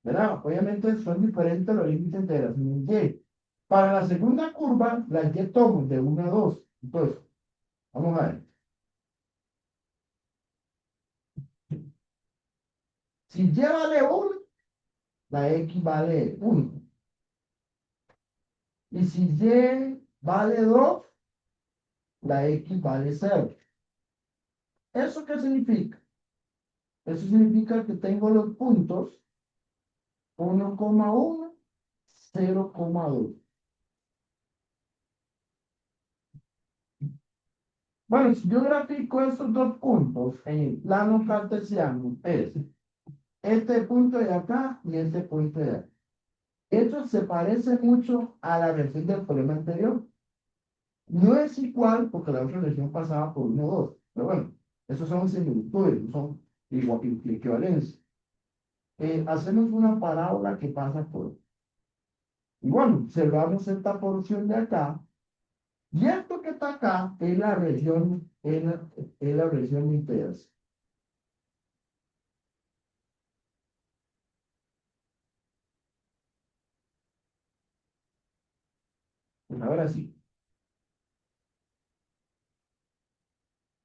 ¿Verdad? Obviamente son diferentes los límites de integración en Y. Para la segunda curva, la Y tomo de 1 a 2. Entonces, vamos a ver. Si Y vale 1, la X vale 1. Y si Y vale 2, la X vale 0. ¿Eso qué significa? Eso significa que tengo los puntos 1,1, 0,2. Bueno, si yo grafico esos dos puntos en el plano cartesiano, es este punto de acá y este punto de acá. Esto se parece mucho a la versión del problema anterior. No es igual porque la otra versión pasaba por 1, 2. Pero bueno, esos son similitudes, no son equivalencias. Hacemos una parábola que pasa por... Y bueno, observamos esta porción de acá. Y esto que está acá es la región, es la región de interés. Pues ahora sí.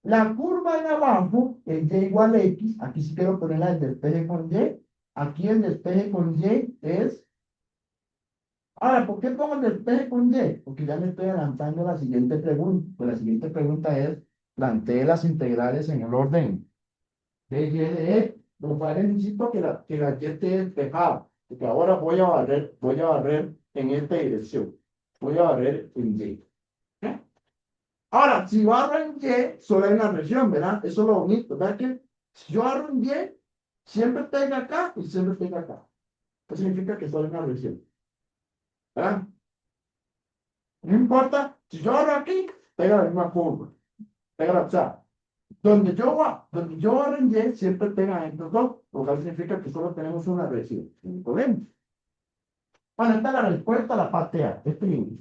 La curva de abajo es y igual a X. Aquí sí quiero ponerla el despeje con Y. Aquí el despeje con Y es... Ahora, ¿por qué pongo el despeje con Y? Porque ya me estoy adelantando a la siguiente pregunta. Pues la siguiente pregunta es, plantee las integrales en el orden de Y de E. Lo cual necesito que la Y esté despejada. Porque ahora voy a barrer en esta dirección. Voy a barrer en Y. ¿Eh? Ahora, si barro en Y, solo hay una región, ¿verdad? Eso es lo bonito, ¿verdad? Que si yo barro en Y, siempre pega acá y siempre pega acá. Eso significa que solo hay una región, ¿verdad? No importa, si yo barro aquí, pega la misma curva, pega la, o sea, donde yo barro en Y, siempre pega en estos dos, lo cual significa que solo tenemos una región, sin problema. Bueno, esta es la respuesta a la parte A, este mismo.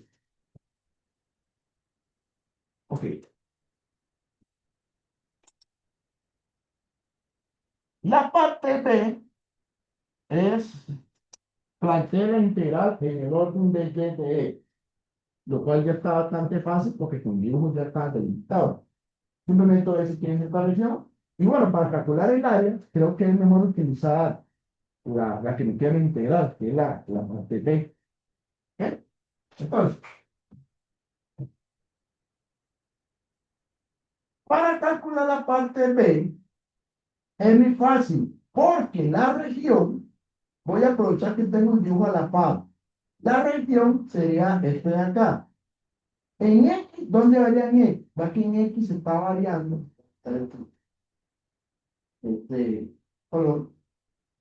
Ok. La parte B es plantear la integral en el orden de Y de E, lo cual ya está bastante fácil porque con dibujos ya está delimitado. Simplemente voy a decir quién es esta región. Y bueno, para calcular el área, creo que es mejor utilizar la que me queda en integral, que es la parte B. ¿Eh? Entonces, para calcular la parte B, es muy fácil, porque la región, voy a aprovechar que tengo un dibujo a la par. La región sería este de acá. En X, ¿dónde varía en X? Va que en X se está variando. Este, color.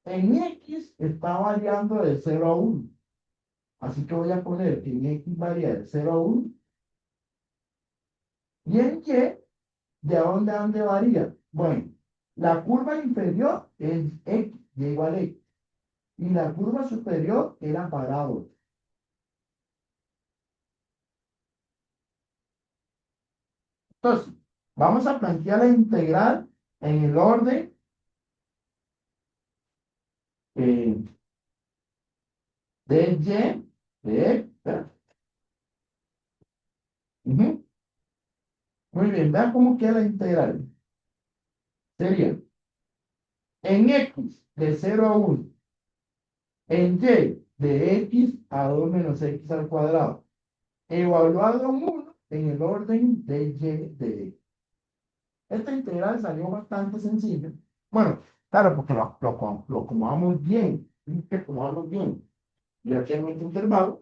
En X está variando de 0 a 1. Así que voy a poner que en X varía de 0 a 1. Y en Y, ¿de dónde a dónde varía? Bueno, la curva inferior es X, Y igual a X. Y la curva superior era parábola. Entonces, vamos a plantear la integral en el orden eh, de Y, de X, ¿verdad? Ujú. Muy bien, vean cómo queda la integral. Sería en X de 0 a 1, en Y de X a 2 menos X al cuadrado, evaluado en 1 en el orden de Y de X. Esta integral salió bastante sencilla. Bueno, claro, porque lo acomodamos bien, que acomodamos bien. Ya aquí en este intervalo,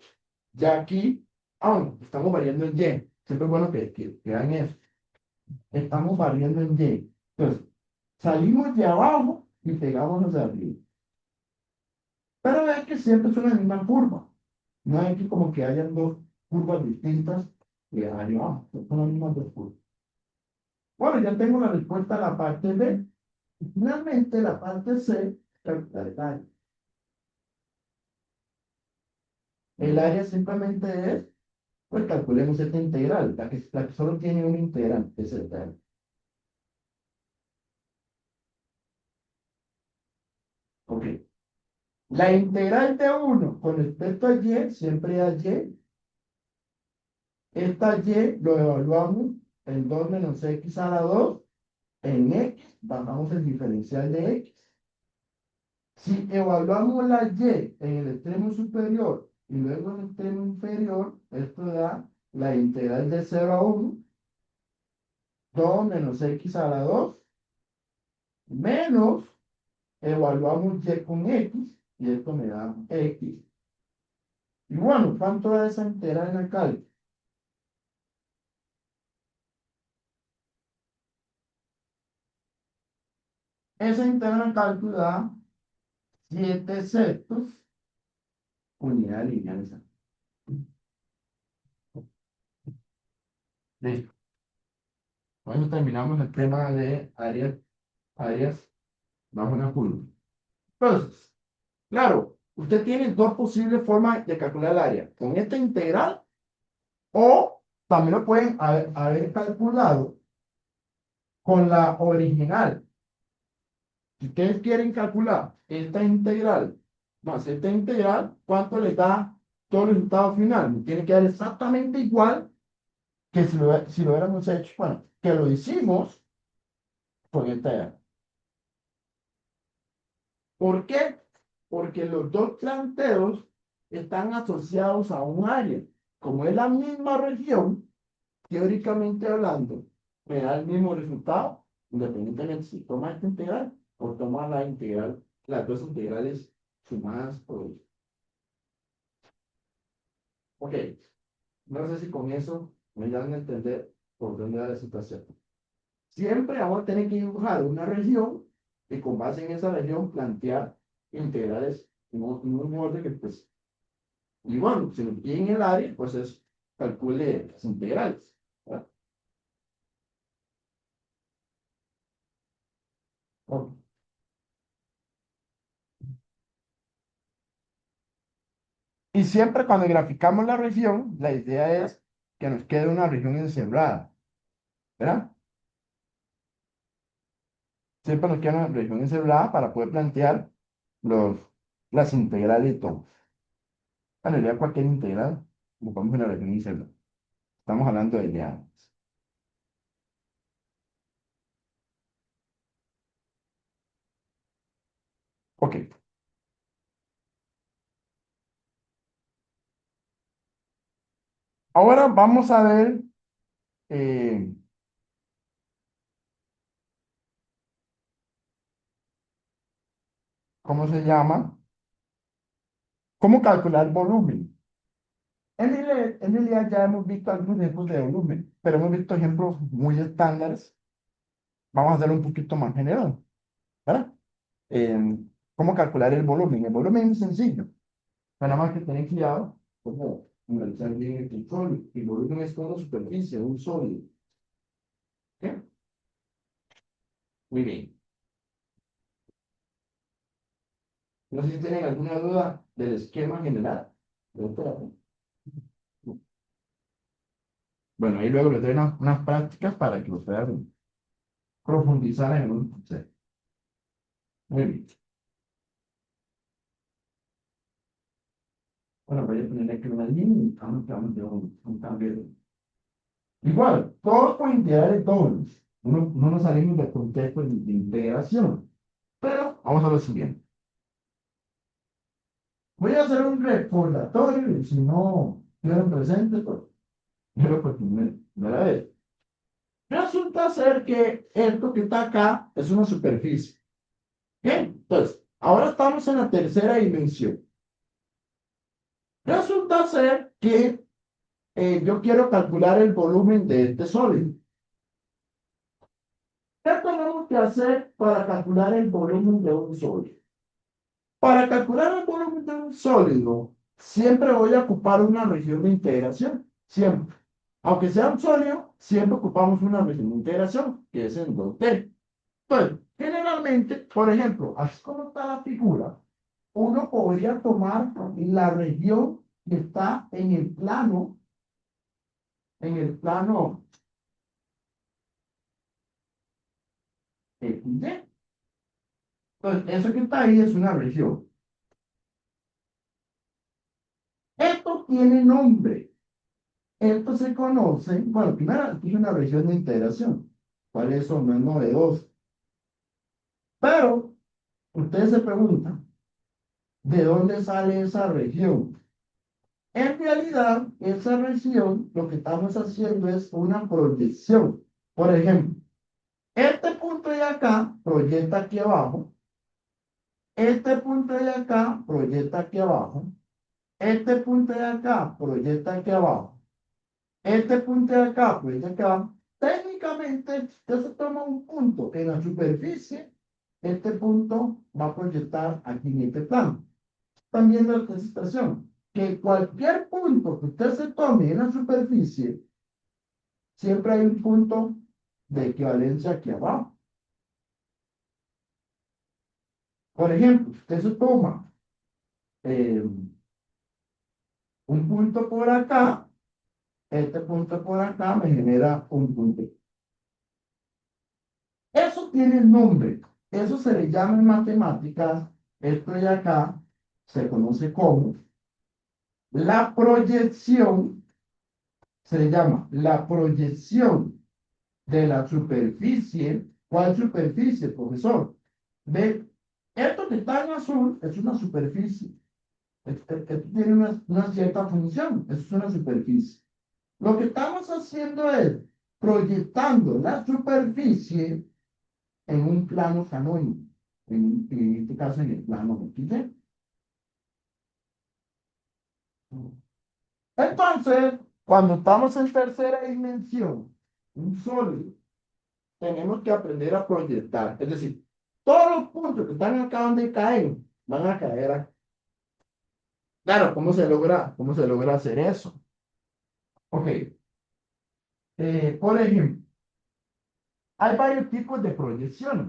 ya aquí, bueno, estamos variando en Y. Siempre es bueno que vean eso. Estamos variando en Y. Entonces, salimos de abajo y pegamos hacia arriba. Pero vean que siempre es una misma curva. No hay que como que hayan dos curvas distintas que arriba abajo. Son las mismas dos curvas. Bueno, ya tengo la respuesta a la parte B. Y finalmente, la parte C, calcular el área. El área simplemente es, pues calculemos esta integral, la que solo tiene un integral, que es el área. Ok. La integral de 1 con respecto a Y siempre es Y. Esta Y lo evaluamos en 2 menos X a la 2. En X, bajamos el diferencial de X. Si evaluamos la Y en el extremo superior y luego en el extremo inferior, esto da la integral de 0 a 1, 2 menos X a la 2, menos, evaluamos Y con X, y esto me da X. Y bueno, ¿cuánto da esa integral en el cálculo? Esa integral en el cálculo da 7 sextos unidad lineal exacta. Listo. Con eso terminamos el tema de áreas bajo una curva. Entonces, claro, usted tiene dos posibles formas de calcular el área. Con esta integral o también lo pueden haber calculado con la original. Si ustedes quieren calcular esta integral más esta integral, ¿cuánto les da todo el resultado final? Me tiene que dar exactamente igual que si lo hubiéramos hecho, bueno, que lo hicimos con esta. ¿Por qué? Porque los dos planteos están asociados a un área. Como es la misma región, teóricamente hablando, me da el mismo resultado, independientemente si toma esta integral o toma la integral, las dos integrales sumadas por ellos. Ok, no sé si con eso me dan a entender por dónde va la situación. Siempre vamos a tener que dibujar una región y con base en esa región plantear integrales en un orden que pues, y bueno, si nos piden el área, pues es calcule las integrales, ¿verdad? Ok. Y siempre cuando graficamos la región, la idea es que nos quede una región encerrada, ¿verdad? Siempre nos queda una región encerrada para poder plantear los, las integrales de todo. Bueno, ya cualquier integral, lo ponemos en la región encerrada. Estamos hablando de ya. Ok, ahora vamos a ver eh, ¿cómo se llama? ¿Cómo calcular volumen? En realidad ya hemos visto algunos ejemplos de volumen, pero hemos visto ejemplos muy estándares. Vamos a hacerlo un poquito más general, ¿verdad? ¿Cómo calcular el volumen? El volumen es sencillo, pero nada más que tener cuidado como analizar bien el sólido. Y volumen es como superficie, un sólido. ¿Ok? Muy bien. No sé si tienen alguna duda del esquema general. Bueno, ahí luego les doy unas prácticas para que lo puedan profundizar en un concepto. Muy bien. Bueno, voy a poner aquí una línea y estamos de un cambio. Igual, todos con integrales dobles. No nos salimos del contexto de integración. Pero vamos a lo siguiente. Voy a hacer un recordatorio y si no tienen presente, pues yo por primera vez. Resulta ser que esto que está acá es una superficie. Bien, entonces, ahora estamos en la tercera dimensión. Resulta ser que yo quiero calcular el volumen de este sólido. ¿Qué tenemos que hacer para calcular el volumen de un sólido? Para calcular el volumen de un sólido, siempre voy a ocupar una región de integración. Siempre. Aunque sea un sólido, siempre ocupamos una región de integración, que es en 2D. Entonces, generalmente, por ejemplo, así como está la figura, uno podría tomar la región que está en el plano XY. Entonces, eso que está ahí es una región. Esto tiene nombre. Esto se conoce, bueno, primero aquí es una región de integración. ¿Cuál es eso? No es novedoso. Pero ustedes se preguntan, ¿de dónde sale esa región? En realidad, esa región, lo que estamos haciendo es una proyección. Por ejemplo, este punto de acá proyecta aquí abajo, este punto de acá proyecta aquí abajo, este punto de acá proyecta aquí abajo, este punto de acá proyecta aquí abajo. Técnicamente, usted se toma un punto en la superficie, este punto va a proyectar aquí en este plano. Están viendo esta situación, que cualquier punto que usted se tome en la superficie, siempre hay un punto de equivalencia aquí abajo. Por ejemplo, usted se toma eh, un punto por acá, este punto por acá me genera un punto. Eso tiene nombre, eso se le llama en matemáticas, esto de acá se conoce como la proyección, se le llama la proyección de la superficie. ¿Cuál superficie, profesor? Ve, esto que está en azul es una superficie. Esto tiene una cierta función. Eso es una superficie. Lo que estamos haciendo es proyectando la superficie en un plano canónico. En este caso, en el plano XY. Entonces, cuando estamos en tercera dimensión, un sólido, tenemos que aprender a proyectar. Es decir, todos los puntos que están acá donde caen, van a caer aquí. Claro, ¿cómo se logra hacer eso? Ok, por ejemplo, hay varios tipos de proyecciones.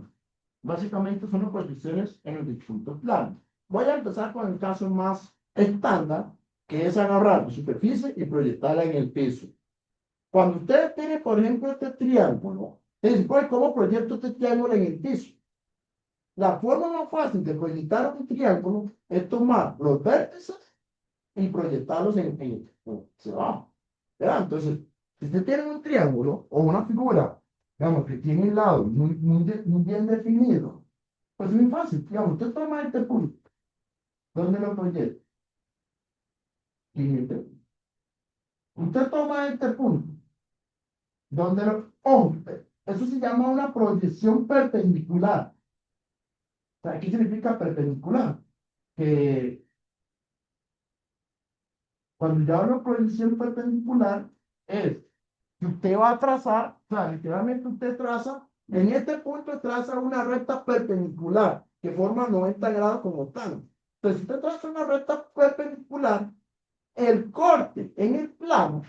Básicamente son las proyecciones en los distintos planos. Voy a empezar con el caso más estándar, que es agarrar la superficie y proyectarla en el piso. Cuando usted tiene, por ejemplo, este triángulo, es pues, ¿cómo proyecto este triángulo en el piso? La forma más fácil de proyectar un triángulo es tomar los vértices y proyectarlos hacia abajo. ¿Verdad? Entonces, si usted tiene un triángulo o una figura, digamos, que tiene lados muy bien definidos, pues es muy fácil. Digamos, usted toma este punto, ¿dónde lo proyecta? En este punto. Usted toma este punto, ¿dónde lo... Oh, eso se llama una proyección perpendicular. O sea, ¿qué significa perpendicular? Que cuando yo hablo de proyección perpendicular, es que usted va a trazar, o sea, literalmente usted traza, en este punto traza una recta perpendicular que forma 90 grados como tal. Entonces, si usted traza una recta perpendicular, El corte en el plano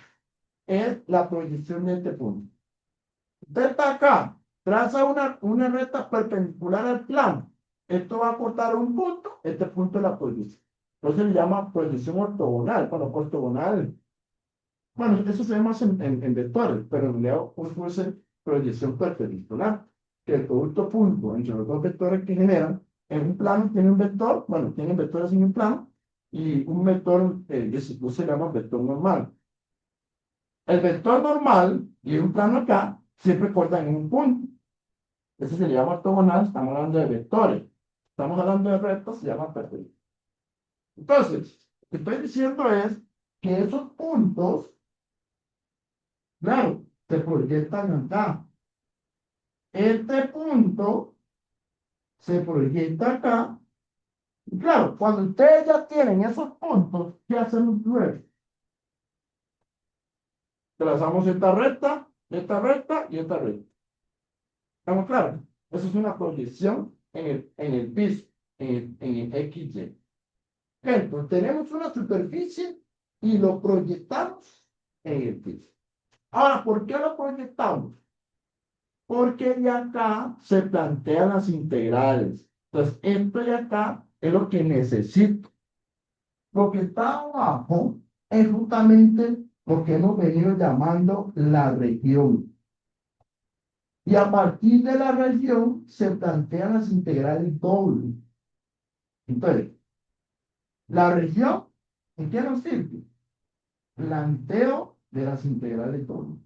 es la proyección de este punto. Usted está acá, traza una recta perpendicular al plano. Esto va a cortar un punto, este punto es la proyección. Entonces se llama proyección ortogonal. Bueno, ortogonal. Bueno, eso se ve más en vectores, pero en realidad puede ser proyección perpendicular, que el producto punto entre los dos vectores que generan, en un plano tiene un vector, bueno, tienen vectores en un plano, y un vector que se llama vector normal. El vector normal y un plano acá siempre cortan en un punto. Ese se le llama ortogonal, estamos hablando de vectores. Estamos hablando de rectas, se llama perpendicular. Entonces, lo que estoy diciendo es que esos puntos, claro, se proyectan acá. Este punto se proyecta acá. Y claro, cuando ustedes ya tienen esos puntos, ¿qué hacemos luego? Trazamos esta recta y esta recta. ¿Estamos claros? Eso es una proyección en el piso, en el XY. Entonces, tenemos una superficie y lo proyectamos en el piso. Ahora, ¿por qué lo proyectamos? Porque de acá se plantean las integrales. Entonces, esto de acá es lo que necesito. Lo que está abajo es justamente lo que hemos venido llamando la región. Y a partir de la región se plantean las integrales dobles. Entonces, la región, ¿en qué nos sirve? Planteo de las integrales dobles.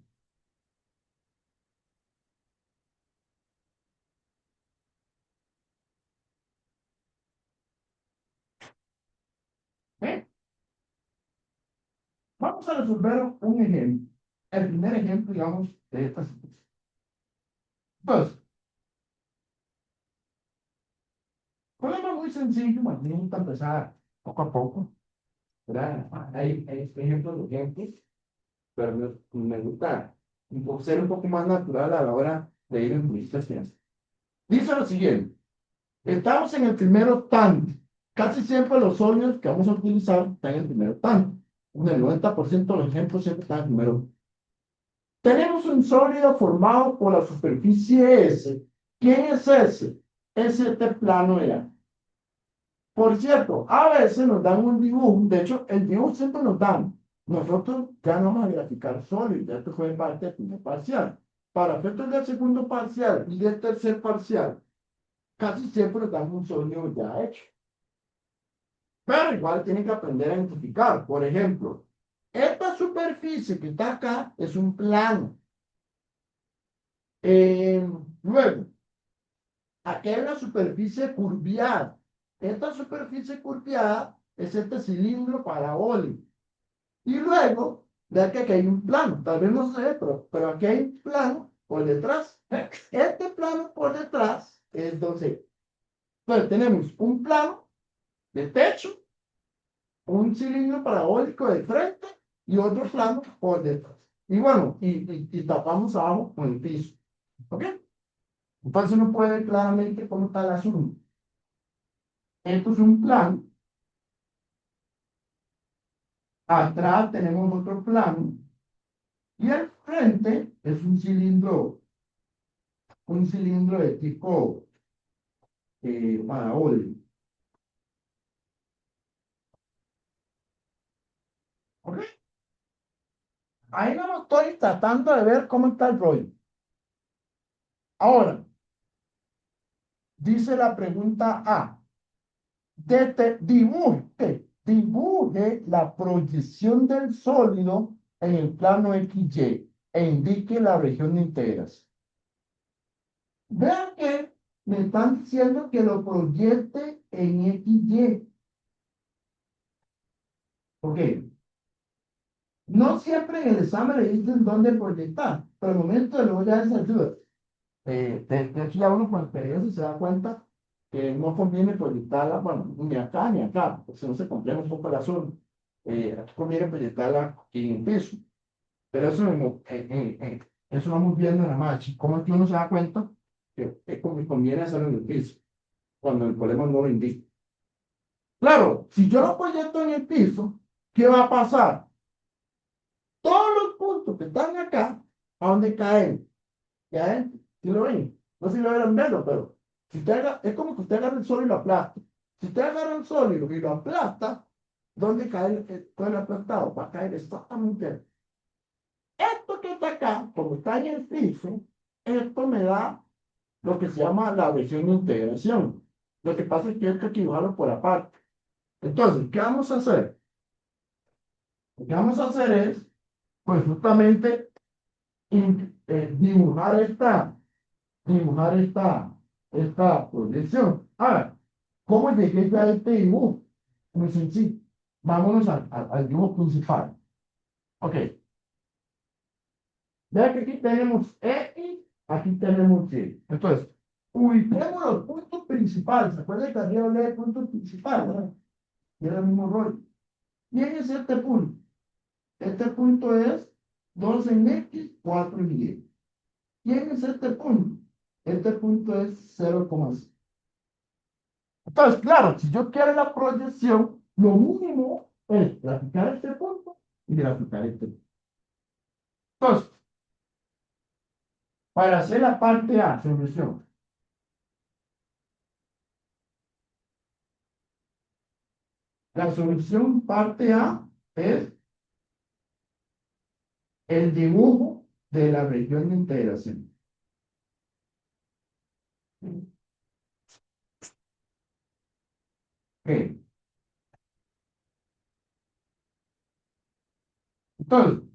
¿Eh? Vamos a resolver un ejemplo. El primer ejemplo, digamos, de esta situación. Entonces, problema muy sencillo, más bien para empezar poco a poco, ¿verdad? Hay ejemplos de ejemplos, pero me gusta ser un poco más natural a la hora de ir en publicaciones. Dice lo siguiente, estamos en el primer octante. Casi siempre los sólidos que vamos a utilizar están en el primer octante. En el 90% de los ejemplos siempre están en el primero. Tenemos un sólido formado por la superficie S. ¿Quién es ese? Es este plano de acá. Por cierto, a veces nos dan un dibujo, de hecho, el dibujo siempre nos dan. Nosotros ya no vamos a graficar sólido, ya esto fue parte del primer parcial. Para efectos del segundo parcial y del tercer parcial, casi siempre nos dan un sólido ya hecho. Pero igual tienen que aprender a identificar. Por ejemplo, esta superficie que está acá es un plano. Luego, aquí hay una superficie curviada. Esta superficie curviada es este cilindro parabólico. Y luego, vean que aquí hay un plano. Tal vez no se ve, pero aquí hay un plano por detrás. Este plano por detrás es 12. Entonces, tenemos un plano de techo, un cilindro parabólico de frente y otro plano por detrás. Y bueno, y tapamos abajo con el piso. ¿Ok? Entonces uno puede ver claramente cómo está el asunto. Esto es un plano. Atrás tenemos otro plano. Y al frente es un cilindro de tipo parabólico. ¿Ok? Ahí no estoy tratando de ver cómo está el rollo. Ahora, dice la pregunta A. Dibuje la proyección del sólido en el plano XY e indique la región de integración. Vean que me están diciendo que lo proyecte en XY. Ok. No siempre en el examen le dicen dónde proyectar, pero el momento de luego ya les ayuda. De hecho, ya uno con experiencia se da cuenta que no conviene proyectarla, bueno, ni acá ni acá, porque si no se complica un poco el asunto. Aquí conviene proyectarla en el piso, pero eso vamos viendo en la marcha. ¿Cómo es que uno se da cuenta que conviene hacerlo en el piso, cuando el problema no lo indica? Claro, si yo lo proyecto en el piso, ¿qué va a pasar? Todos los puntos que están acá, ¿a dónde caen? ¿Ya? ¿Sí lo ven? No sé si lo verán verlo, pero si usted es como que usted agarra el sol y lo aplasta. Si usted agarra el sol y lo aplasta, ¿dónde cae todo el aplastado? Va a caer exactamente. Esto que está acá, como está en el piso, esto me da lo que se llama la versión de integración. Lo que pasa es que esto hay que dibujarlo por aparte. Entonces, ¿qué vamos a hacer? Lo que vamos a hacer es, pues justamente, dibujar esta proyección. Ahora, ¿cómo llegué ya a este dibujo? Muy sencillo. Vámonos al dibujo principal. Ok. Vea que aquí tenemos X, aquí tenemos Y. Entonces, ubiquemos los puntos principales. ¿Se acuerdan que arriba hablé de puntos principales, ¿verdad? Y era el mismo rollo. ¿Quién es este punto? Este punto es 2 en X, 4 en Y. ¿Quién es este punto? Este punto es 0,5. Entonces, claro, si yo quiero la proyección, lo mínimo es graficar este punto y graficar este punto. Entonces, para hacer la parte A, solución. La solución parte A es el dibujo de la región de integración. Ok. Entonces,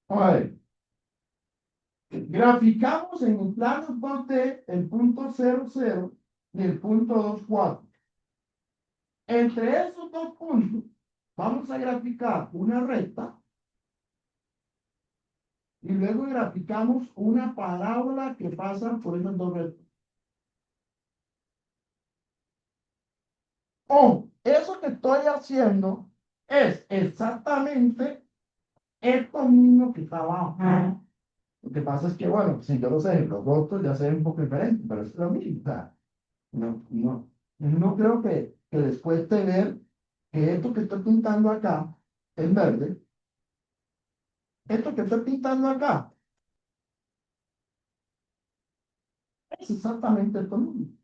vamos a ver. Graficamos en el plano 2D el punto 00 y el punto 24. Entre esos dos puntos, vamos a graficar una recta y luego graficamos una parábola que pasa por esas dos rectas. Eso que estoy haciendo es exactamente esto mismo que está abajo. Lo que pasa es que, bueno, si yo los ejemplos otros ya se ven un poco diferentes, pero es lo mismo. O sea, no creo que les cueste ver que esto que estoy pintando acá es verde. Esto que estoy pintando acá es exactamente esto mismo.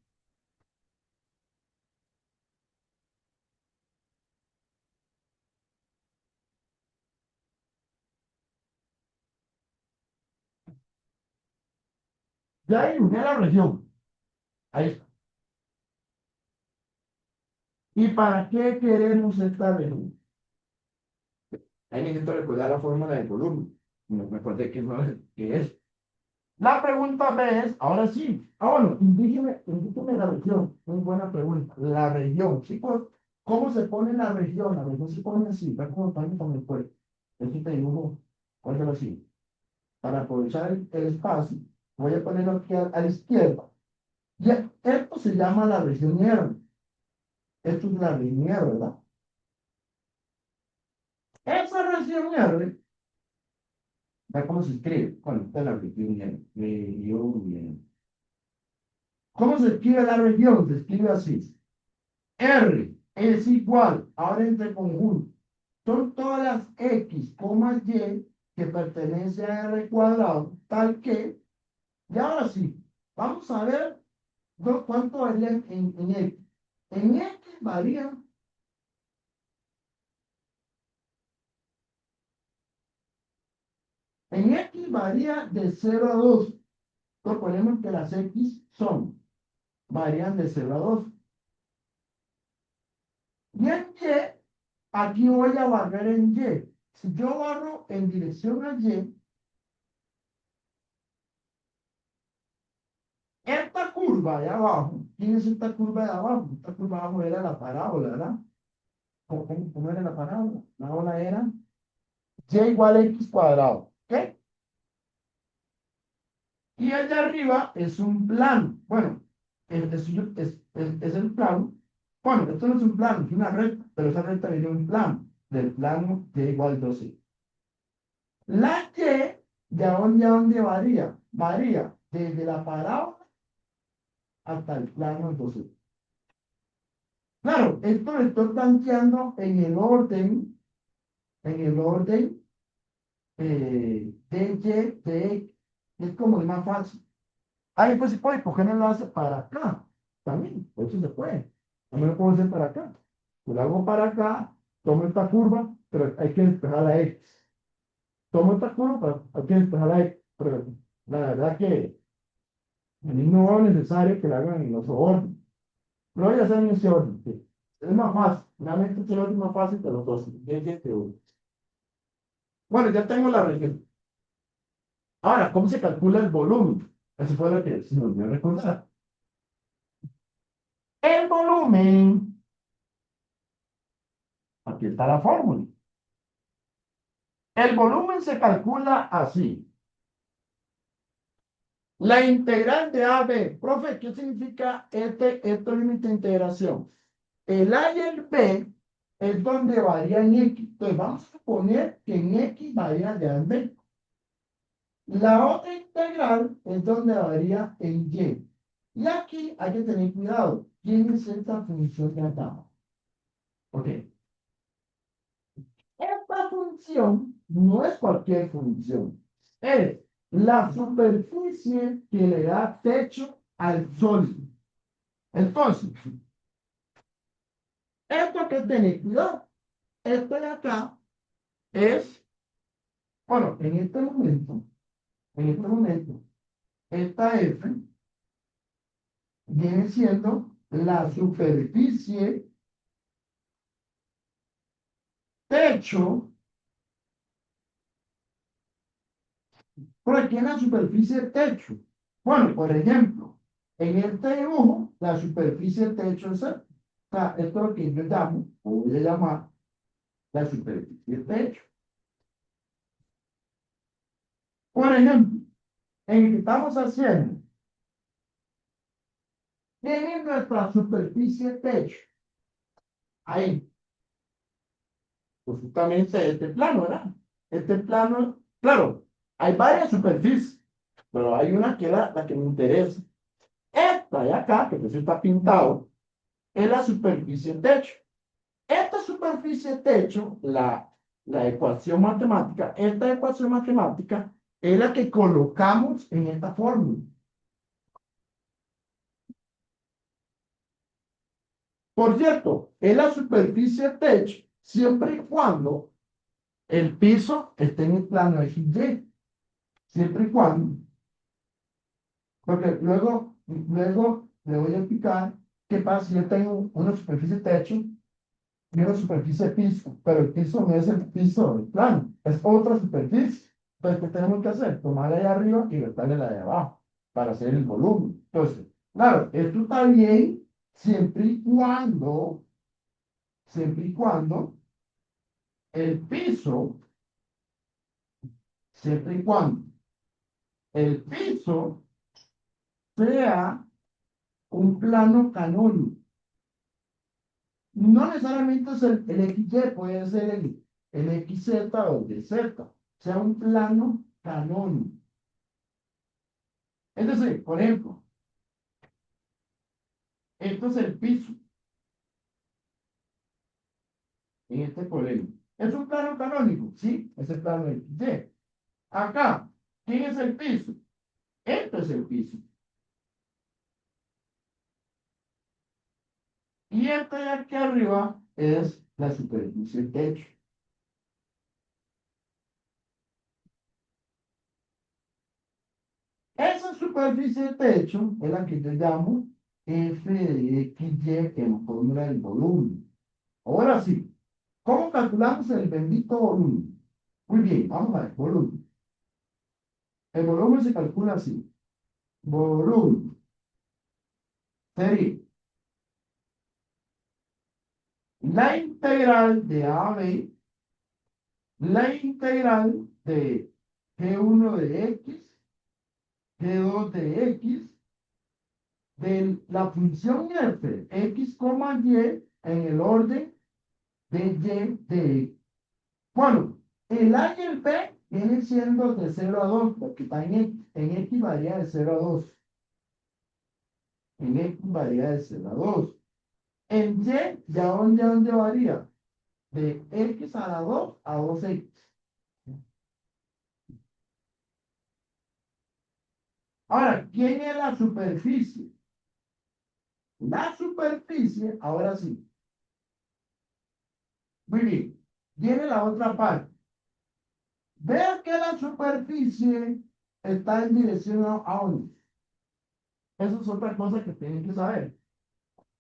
Ya dibujé la región. Ahí está. ¿Y para qué queremos esta región? Ahí necesito recordar la fórmula de columna. No me acordé qué es. La pregunta B es, ahora sí. Bueno, indíqueme la región. Muy buena pregunta. La región, chicos. ¿Cómo se pone la región? La región se pone así. Ve cómo está con el cuerpo. Aquí te dibujo, algo así. Para aprovechar el espacio, voy a ponerlo aquí a la izquierda. Y esto se llama la región R. Esto es la región R, ¿verdad? Esa región R, ve cómo se escribe. Bueno, esta es la región R. Región R. ¿Cómo se escribe la región? Se escribe así. R es igual, ahora entre conjunto, son todas las X, Y que pertenecen a R cuadrado, tal que, y ahora sí, vamos a ver cuánto varía en X. En X varía, en X varía de 0 a 2. Proponemos que las X varían de 0 a 2. Y en Y, aquí voy a barrer en Y. Si yo barro en dirección a Y, esta curva de abajo, ¿quién es esta curva de abajo? Esta curva de abajo era la parábola, ¿verdad? ¿Cómo era la parábola? La parábola era y igual a x cuadrado, ¿ok? Y allá arriba es un plano. Bueno, es el plano. Bueno, esto no es un plano, es una recta, pero esa recta viene un plano, del plano y igual 12. La y, ¿de dónde varía? Varía desde la parábola hasta el plano 12. Claro, esto lo estoy planteando en el orden en el orden de Y, de X. Es como el más fácil. Ahí pues se puede coger el enlace para acá. También, por eso se puede. También lo puedo hacer para acá. Yo lo hago para acá, tomo esta curva, pero hay que despejar la X. Tomo esta curva, pero hay que despejar la X. Pero la verdad que no es necesario que la hagan en los orden. No voy a hacer en ese orden. Sí. Es más fácil. Realmente es el orden más fácil de los dos. Bueno, ya tengo la región. Ahora, ¿cómo se calcula el volumen? Eso fue lo que se me olvidó recordar. El volumen, aquí está la fórmula. El volumen se calcula así. La integral de AB. Profe, ¿qué significa este límite de integración? El A y el B es donde varía en X. Entonces vamos a poner que en X varía de A en B. La otra integral es donde varía en Y. Y aquí hay que tener cuidado. ¿Quién es esta función de acá? Ok. Esta función no es cualquier función. Es la superficie que le da techo al sólido. Entonces, esto hay que tener cuidado. Esto de acá es, bueno, en este momento, esta F viene siendo la superficie techo, por aquí en la superficie techo. Bueno, por ejemplo, en este dibujo, la superficie techo es esta. O sea, esto es lo que yo llamo, o voy a llamar, la superficie techo. Por ejemplo, en el que estamos haciendo, tiene nuestra superficie techo. Ahí, pues justamente este plano, ¿verdad? Este plano, claro, hay varias superficies, pero hay una que es la que me interesa. Esta de acá, que pues está pintado, es la superficie techo. Esta superficie techo, la ecuación matemática, esta ecuación matemática es la que colocamos en esta fórmula. Por cierto, es la superficie techo siempre y cuando el piso esté en el plano X Y. Siempre y cuando. Porque luego le voy a explicar qué pasa si yo tengo una superficie techo y una superficie piso, pero el piso no es el piso del plano, es otra superficie. Entonces, ¿qué tenemos que hacer? Tomar la de arriba y restarle la de abajo para hacer el volumen. Entonces, claro, esto está bien siempre y cuando el piso, siempre y cuando el piso sea un plano canónico. No necesariamente es el XY, puede ser el XZ o el DZ, sea un plano canónico. Es decir, por ejemplo, esto es el piso en este problema. ¿Es un plano canónico? Sí, es el plano XY. Acá, ¿quién es el piso? Esto es el piso. Y esta de aquí arriba es la superficie del techo. Esa superficie de techo es la que yo llamo F de XY en fórmula del volumen. Ahora sí, ¿cómo calculamos el bendito volumen? Muy bien, vamos a ver, volumen. El volumen se calcula así. Volumen sería la integral de A a B, la integral de G1 de X, G2 de X, de la función f, X, Y, en el orden de Y de X. Bueno, el A y el B vienen siendo de 0 a 2, porque está en X varía de 0 a 2. En X varía de 0 a 2. En Y, ¿ya dónde varía? de x a la 2 a 2x. Ahora, ¿quién es la superficie? La superficie, ahora sí. Muy bien. Viene la otra parte. Vea que la superficie está en dirección a 1. Eso es otra cosa que tienen que saber.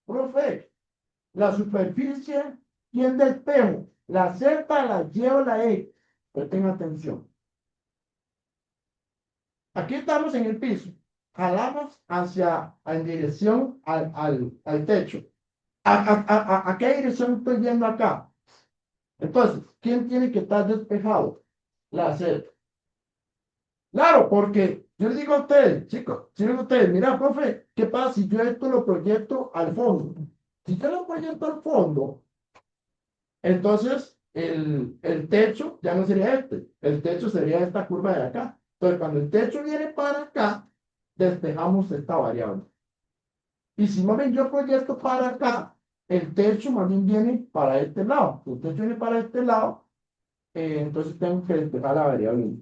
Profe, la superficie, ¿quién de espejo? ¿La Z, la Y o la X? Presten atención. Aquí estamos en el piso. Jalamos en dirección al techo. ¿A qué dirección estoy viendo acá? Entonces, ¿quién tiene que estar despejado? La Z. Claro, porque yo les digo a ustedes, chicos, yo les digo a ustedes, mira, profe, ¿qué pasa si yo esto lo proyecto al fondo? Si yo lo proyecto al fondo, entonces el techo ya no sería este, el techo sería esta curva de acá. Entonces, cuando el techo viene para acá, despejamos esta variable. Y si más bien yo proyecto para acá, el techo más bien viene para este lado. Si el techo viene para este lado, entonces tengo que despejar la variable.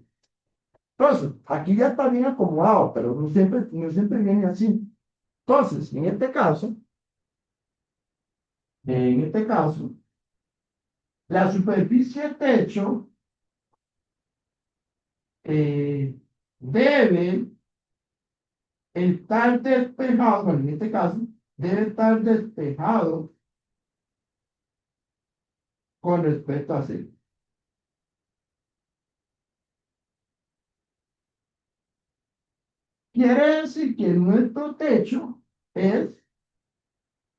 Entonces, aquí ya está bien acomodado, pero no siempre viene así. Entonces, en este caso, la superficie techo debe estar despejado, bueno, en este caso, debe estar despejado con respecto a C. Quiere decir que nuestro techo es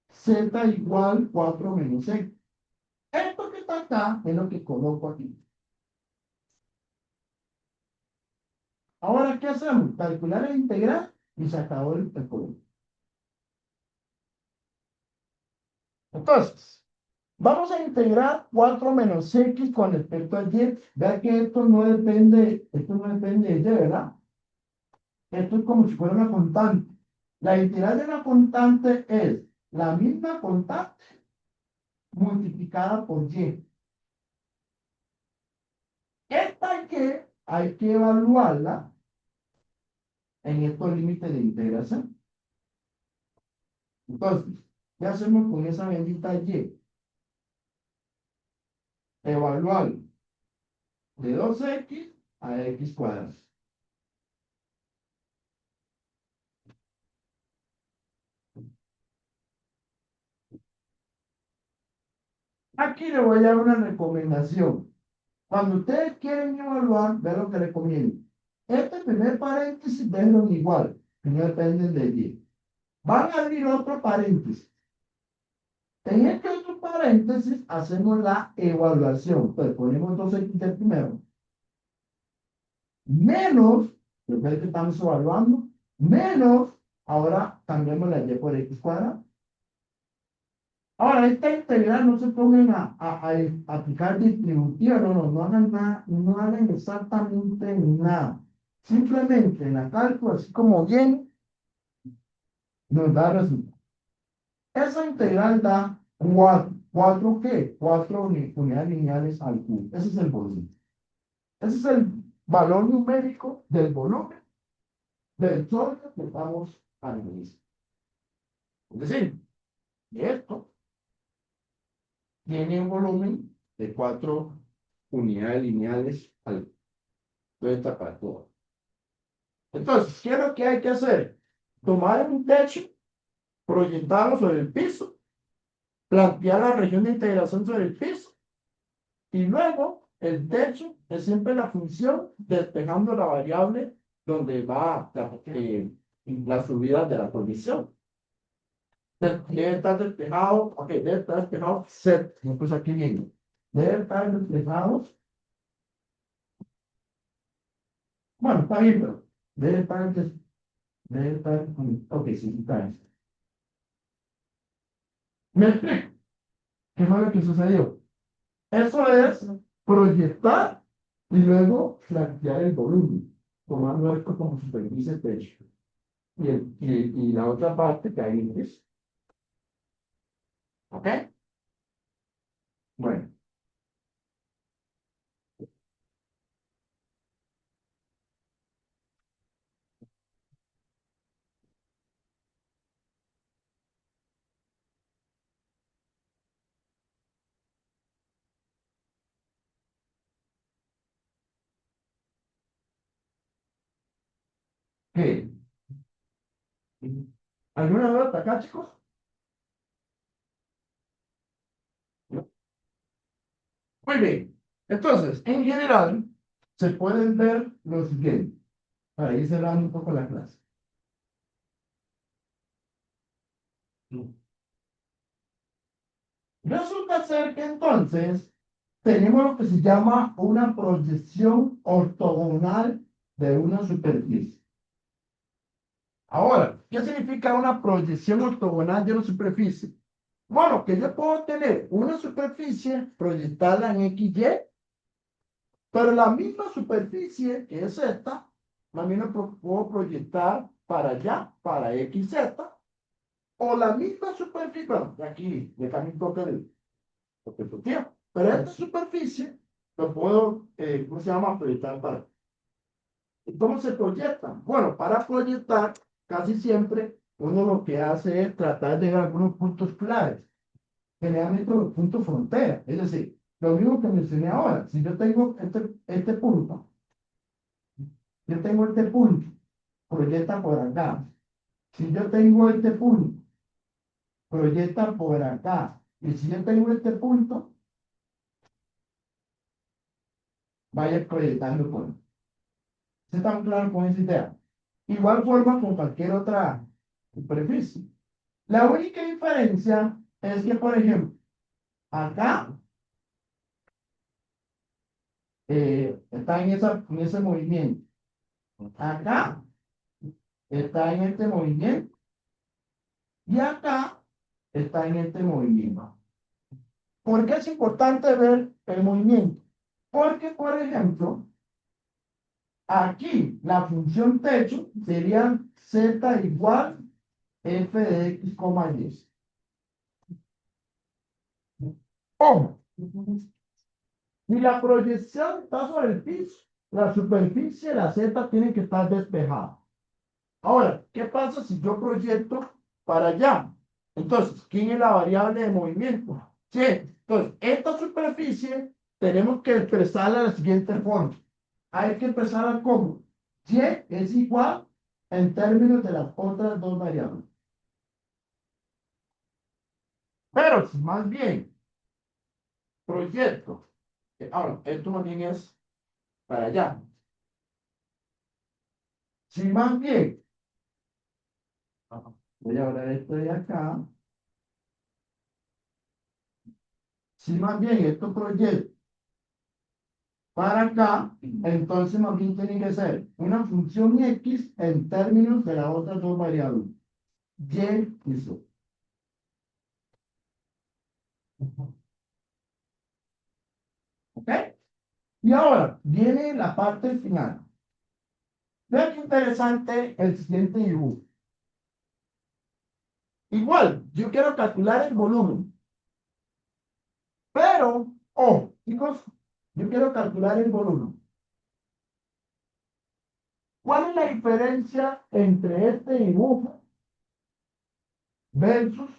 Z igual 4 menos X. Esto que está acá es lo que coloco aquí. Ahora, ¿qué hacemos? Calcular el integral y se acabó el problema. Entonces, vamos a integrar 4 menos X con respecto a Y. Vea que esto no depende de Y, ¿verdad? Esto es como si fuera una constante. La integral de la constante es la misma constante multiplicada por Y. Esta hay que evaluarla en estos límites de integración. Entonces, ¿qué hacemos con esa bendita Y? Evaluar de 2x a x cuadrado. Aquí le voy a dar una recomendación. Cuando ustedes quieren evaluar, vean lo que les conviene. Este primer paréntesis, denlo igual, que no dependen de Y. Van a abrir otro paréntesis. En este otro paréntesis hacemos la evaluación. Pues ponemos 2x del primero. Menos, lo que estamos evaluando, menos, ahora cambiamos la Y por X cuadrado. Ahora, esta integral no se pongan a aplicar distributiva, no hagan nada, no hagan exactamente nada. Simplemente en la cálculo, así como viene, nos da resultado. Esa integral da 4. ¿4 qué? 4 unidades lineales al cubo. Ese es el volumen. Ese es el valor numérico del volumen del sólido que vamos a analizar. Es decir, esto tiene un volumen de 4 unidades lineales al cubo. Para todo. Entonces, ¿qué es lo que hay que hacer? Tomar un techo, proyectarlo sobre el piso, plantear la región de integración sobre el piso, y luego el techo es siempre la función despejando la variable donde va la subida de la colisión. Debe estar despejado, ok, debe estar despejado Z, pues aquí viene. Debe estar despejado, bueno, está bien, pero debe estar, ok, sí, está bien. ¿Me explico? ¿Qué fue lo que sucedió? Eso es proyectar y luego plantear el volumen, tomando esto como superficie techo. Y la otra parte que hay es, ¿ok? Bueno. ¿Qué? ¿Alguna duda hasta acá, chicos? Muy bien. Entonces, en general, se pueden ver lo siguiente, para ir cerrando un poco la clase. Resulta ser que entonces tenemos lo que se llama una proyección ortogonal de una superficie. Ahora, ¿qué significa una proyección ortogonal de una superficie? Bueno, que yo puedo tener una superficie proyectada en XY, pero la misma superficie que es esta, también la puedo proyectar para allá, para XZ, o la misma superficie, bueno, aquí le cambio un toque de perspectiva, pero esta superficie lo puedo, ¿cómo se llama? Proyectar para. ¿Y cómo se proyecta? Bueno, para proyectar, casi siempre uno lo que hace es tratar de dar algunos puntos claves, generalmente los puntos frontera, es decir, lo mismo que mencioné ahora, si yo tengo este punto, yo tengo este punto, proyecta por acá. Si yo tengo este punto, proyecta por acá. Y si yo tengo este punto, vaya proyectando por acá. ¿Se están claros con esa idea? Igual forma con cualquier otra superficie. La única diferencia es que, por ejemplo, acá está en ese movimiento. Acá está en este movimiento. Y acá está en este movimiento. ¿Por qué es importante ver el movimiento? Porque, por ejemplo, aquí la función techo sería z igual f de x, y. Ojo, si la proyección está sobre el piso, la superficie, la z tiene que estar despejada. Ahora, ¿qué pasa si yo proyecto para allá? Entonces, ¿quién es la variable de movimiento? Sí, entonces, esta superficie tenemos que expresarla de la siguiente forma. Hay que expresarla como y es igual en términos de las otras dos variables. Pero si más bien proyecto, ahora, esto más bien es para allá. Si más bien, voy a hablar esto de acá. Si más bien esto proyecto para acá, entonces más bien tiene que ser una función x en términos de las otras dos variables, y y z. ¿Ok? Y ahora viene la parte final. Vean qué interesante el siguiente dibujo. Igual, yo quiero calcular el volumen, pero, oh, chicos, yo quiero calcular el volumen. ¿Cuál es la diferencia entre este dibujo versus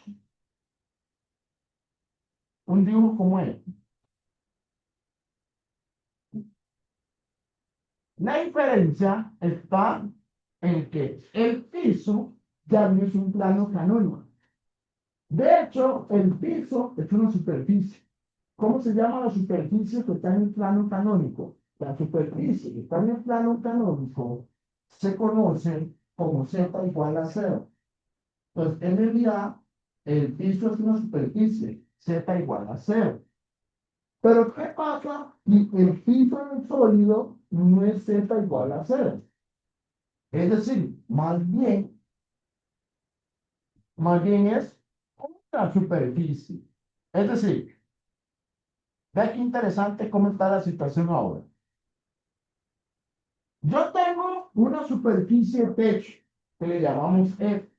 un dibujo como este? La diferencia está en que el piso ya no es un plano canónico. De hecho, el piso es una superficie. ¿Cómo se llama la superficie que está en el plano canónico? La superficie que está en el plano canónico se conoce como z igual a cero. Pues en realidad, el piso es una superficie, z igual a cero. Pero ¿qué pasa si el piso en el sólido no es z igual a cero? Es decir, más bien es una superficie. Es decir, ve qué interesante cómo está la situación ahora. Yo tengo una superficie techo que le llamamos F,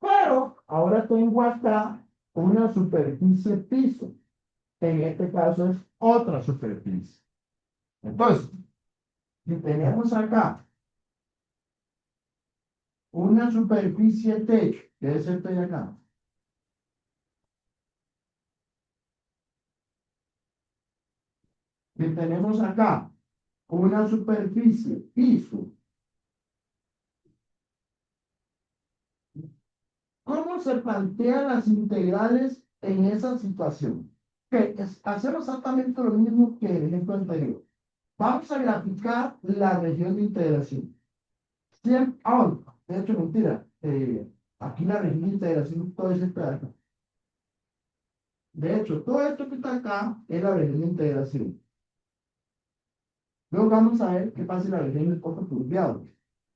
pero ahora tengo acá una superficie piso. En este caso es otra superficie. Entonces, si tenemos acá una superficie techo, que es esta de acá, si tenemos acá una superficie piso, ¿cómo se plantean las integrales en esa situación? Que es hacer exactamente lo mismo que el ejemplo anterior. Vamos a graficar la región de integración. Siempre, de hecho, mentira. Aquí la región de integración, todo es pedazo. De hecho, todo esto que está acá es la región de integración. Luego vamos a ver qué pasa si la región es poco turbiado.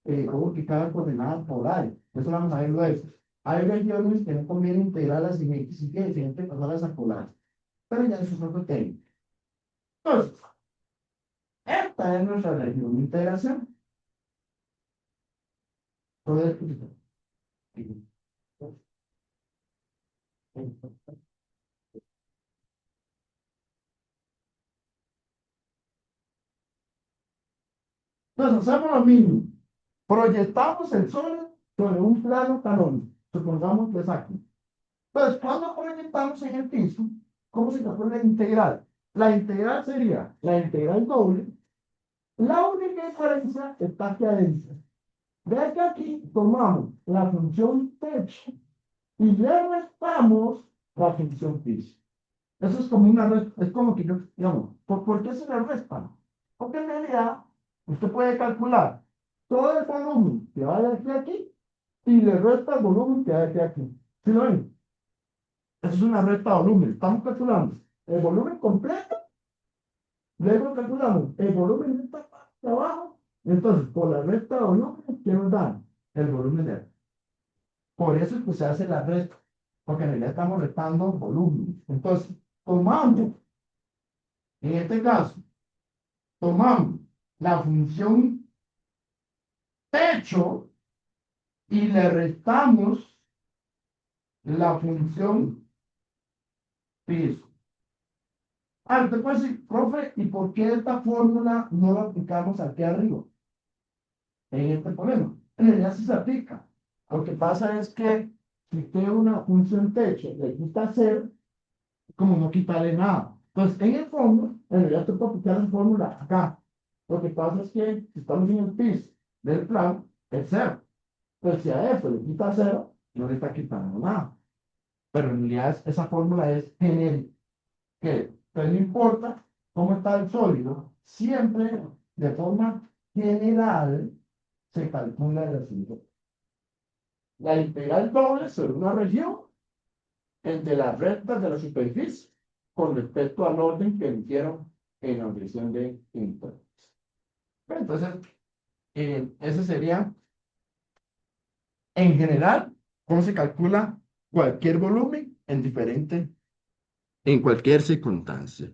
Cómo que cada coordenada polar. Eso vamos a ver luego. Hay regiones que no conviene integrarlas en X y Y, sino que pasarlas a polar. Pero ya eso es otro tema. Entonces, esta es nuestra región de integración. Todo esto entonces, hacemos lo mismo. Proyectamos el Sol sobre un plano canónico. Supongamos que es aquí. Entonces, cuando proyectamos en el piso, ¿cómo se calcula la integral? La integral sería la integral doble. La única diferencia está aquí adentro. Ve que aquí tomamos la función techo y le restamos la función piso. Eso es como una resta, es como que yo, digamos, ¿por qué se le resta? Porque en realidad usted puede calcular todo el volumen que va de aquí a aquí y le resta el volumen que hay de aquí a aquí. ¿Sí lo ven? Eso es una resta de volumen. Estamos calculando el volumen completo, luego calculamos el volumen de esta parte de abajo. Entonces, por la resta de volumen, ¿qué nos dan? El volumen de aquí. Por eso es que se hace la resta, porque en realidad estamos restando volumen. Entonces, tomamos, en este caso, tomamos la función techo y le restamos la función piso. Te puedes decir, profe, ¿y por qué esta fórmula no la aplicamos aquí arriba? En este problema. En realidad sí se aplica. Lo que pasa es que si usted una función techo le quita cero, como no quitarle nada. Entonces, en el fondo, en realidad tú puedes aplicar la fórmula acá. Lo que pasa es que si estamos en el piso del plano, es cero. Entonces, si a eso le quita cero, no le está quitando nada. Pero en realidad esa fórmula es genérica. Que pues no importa cómo está el sólido, siempre de forma general se calcula el siguiente. La integral doble sobre una región entre las rectas de la superficie con respecto al orden que emitieron en la dirección de input. Entonces, ese sería, en general, cómo se calcula cualquier volumen en cualquier circunstancia.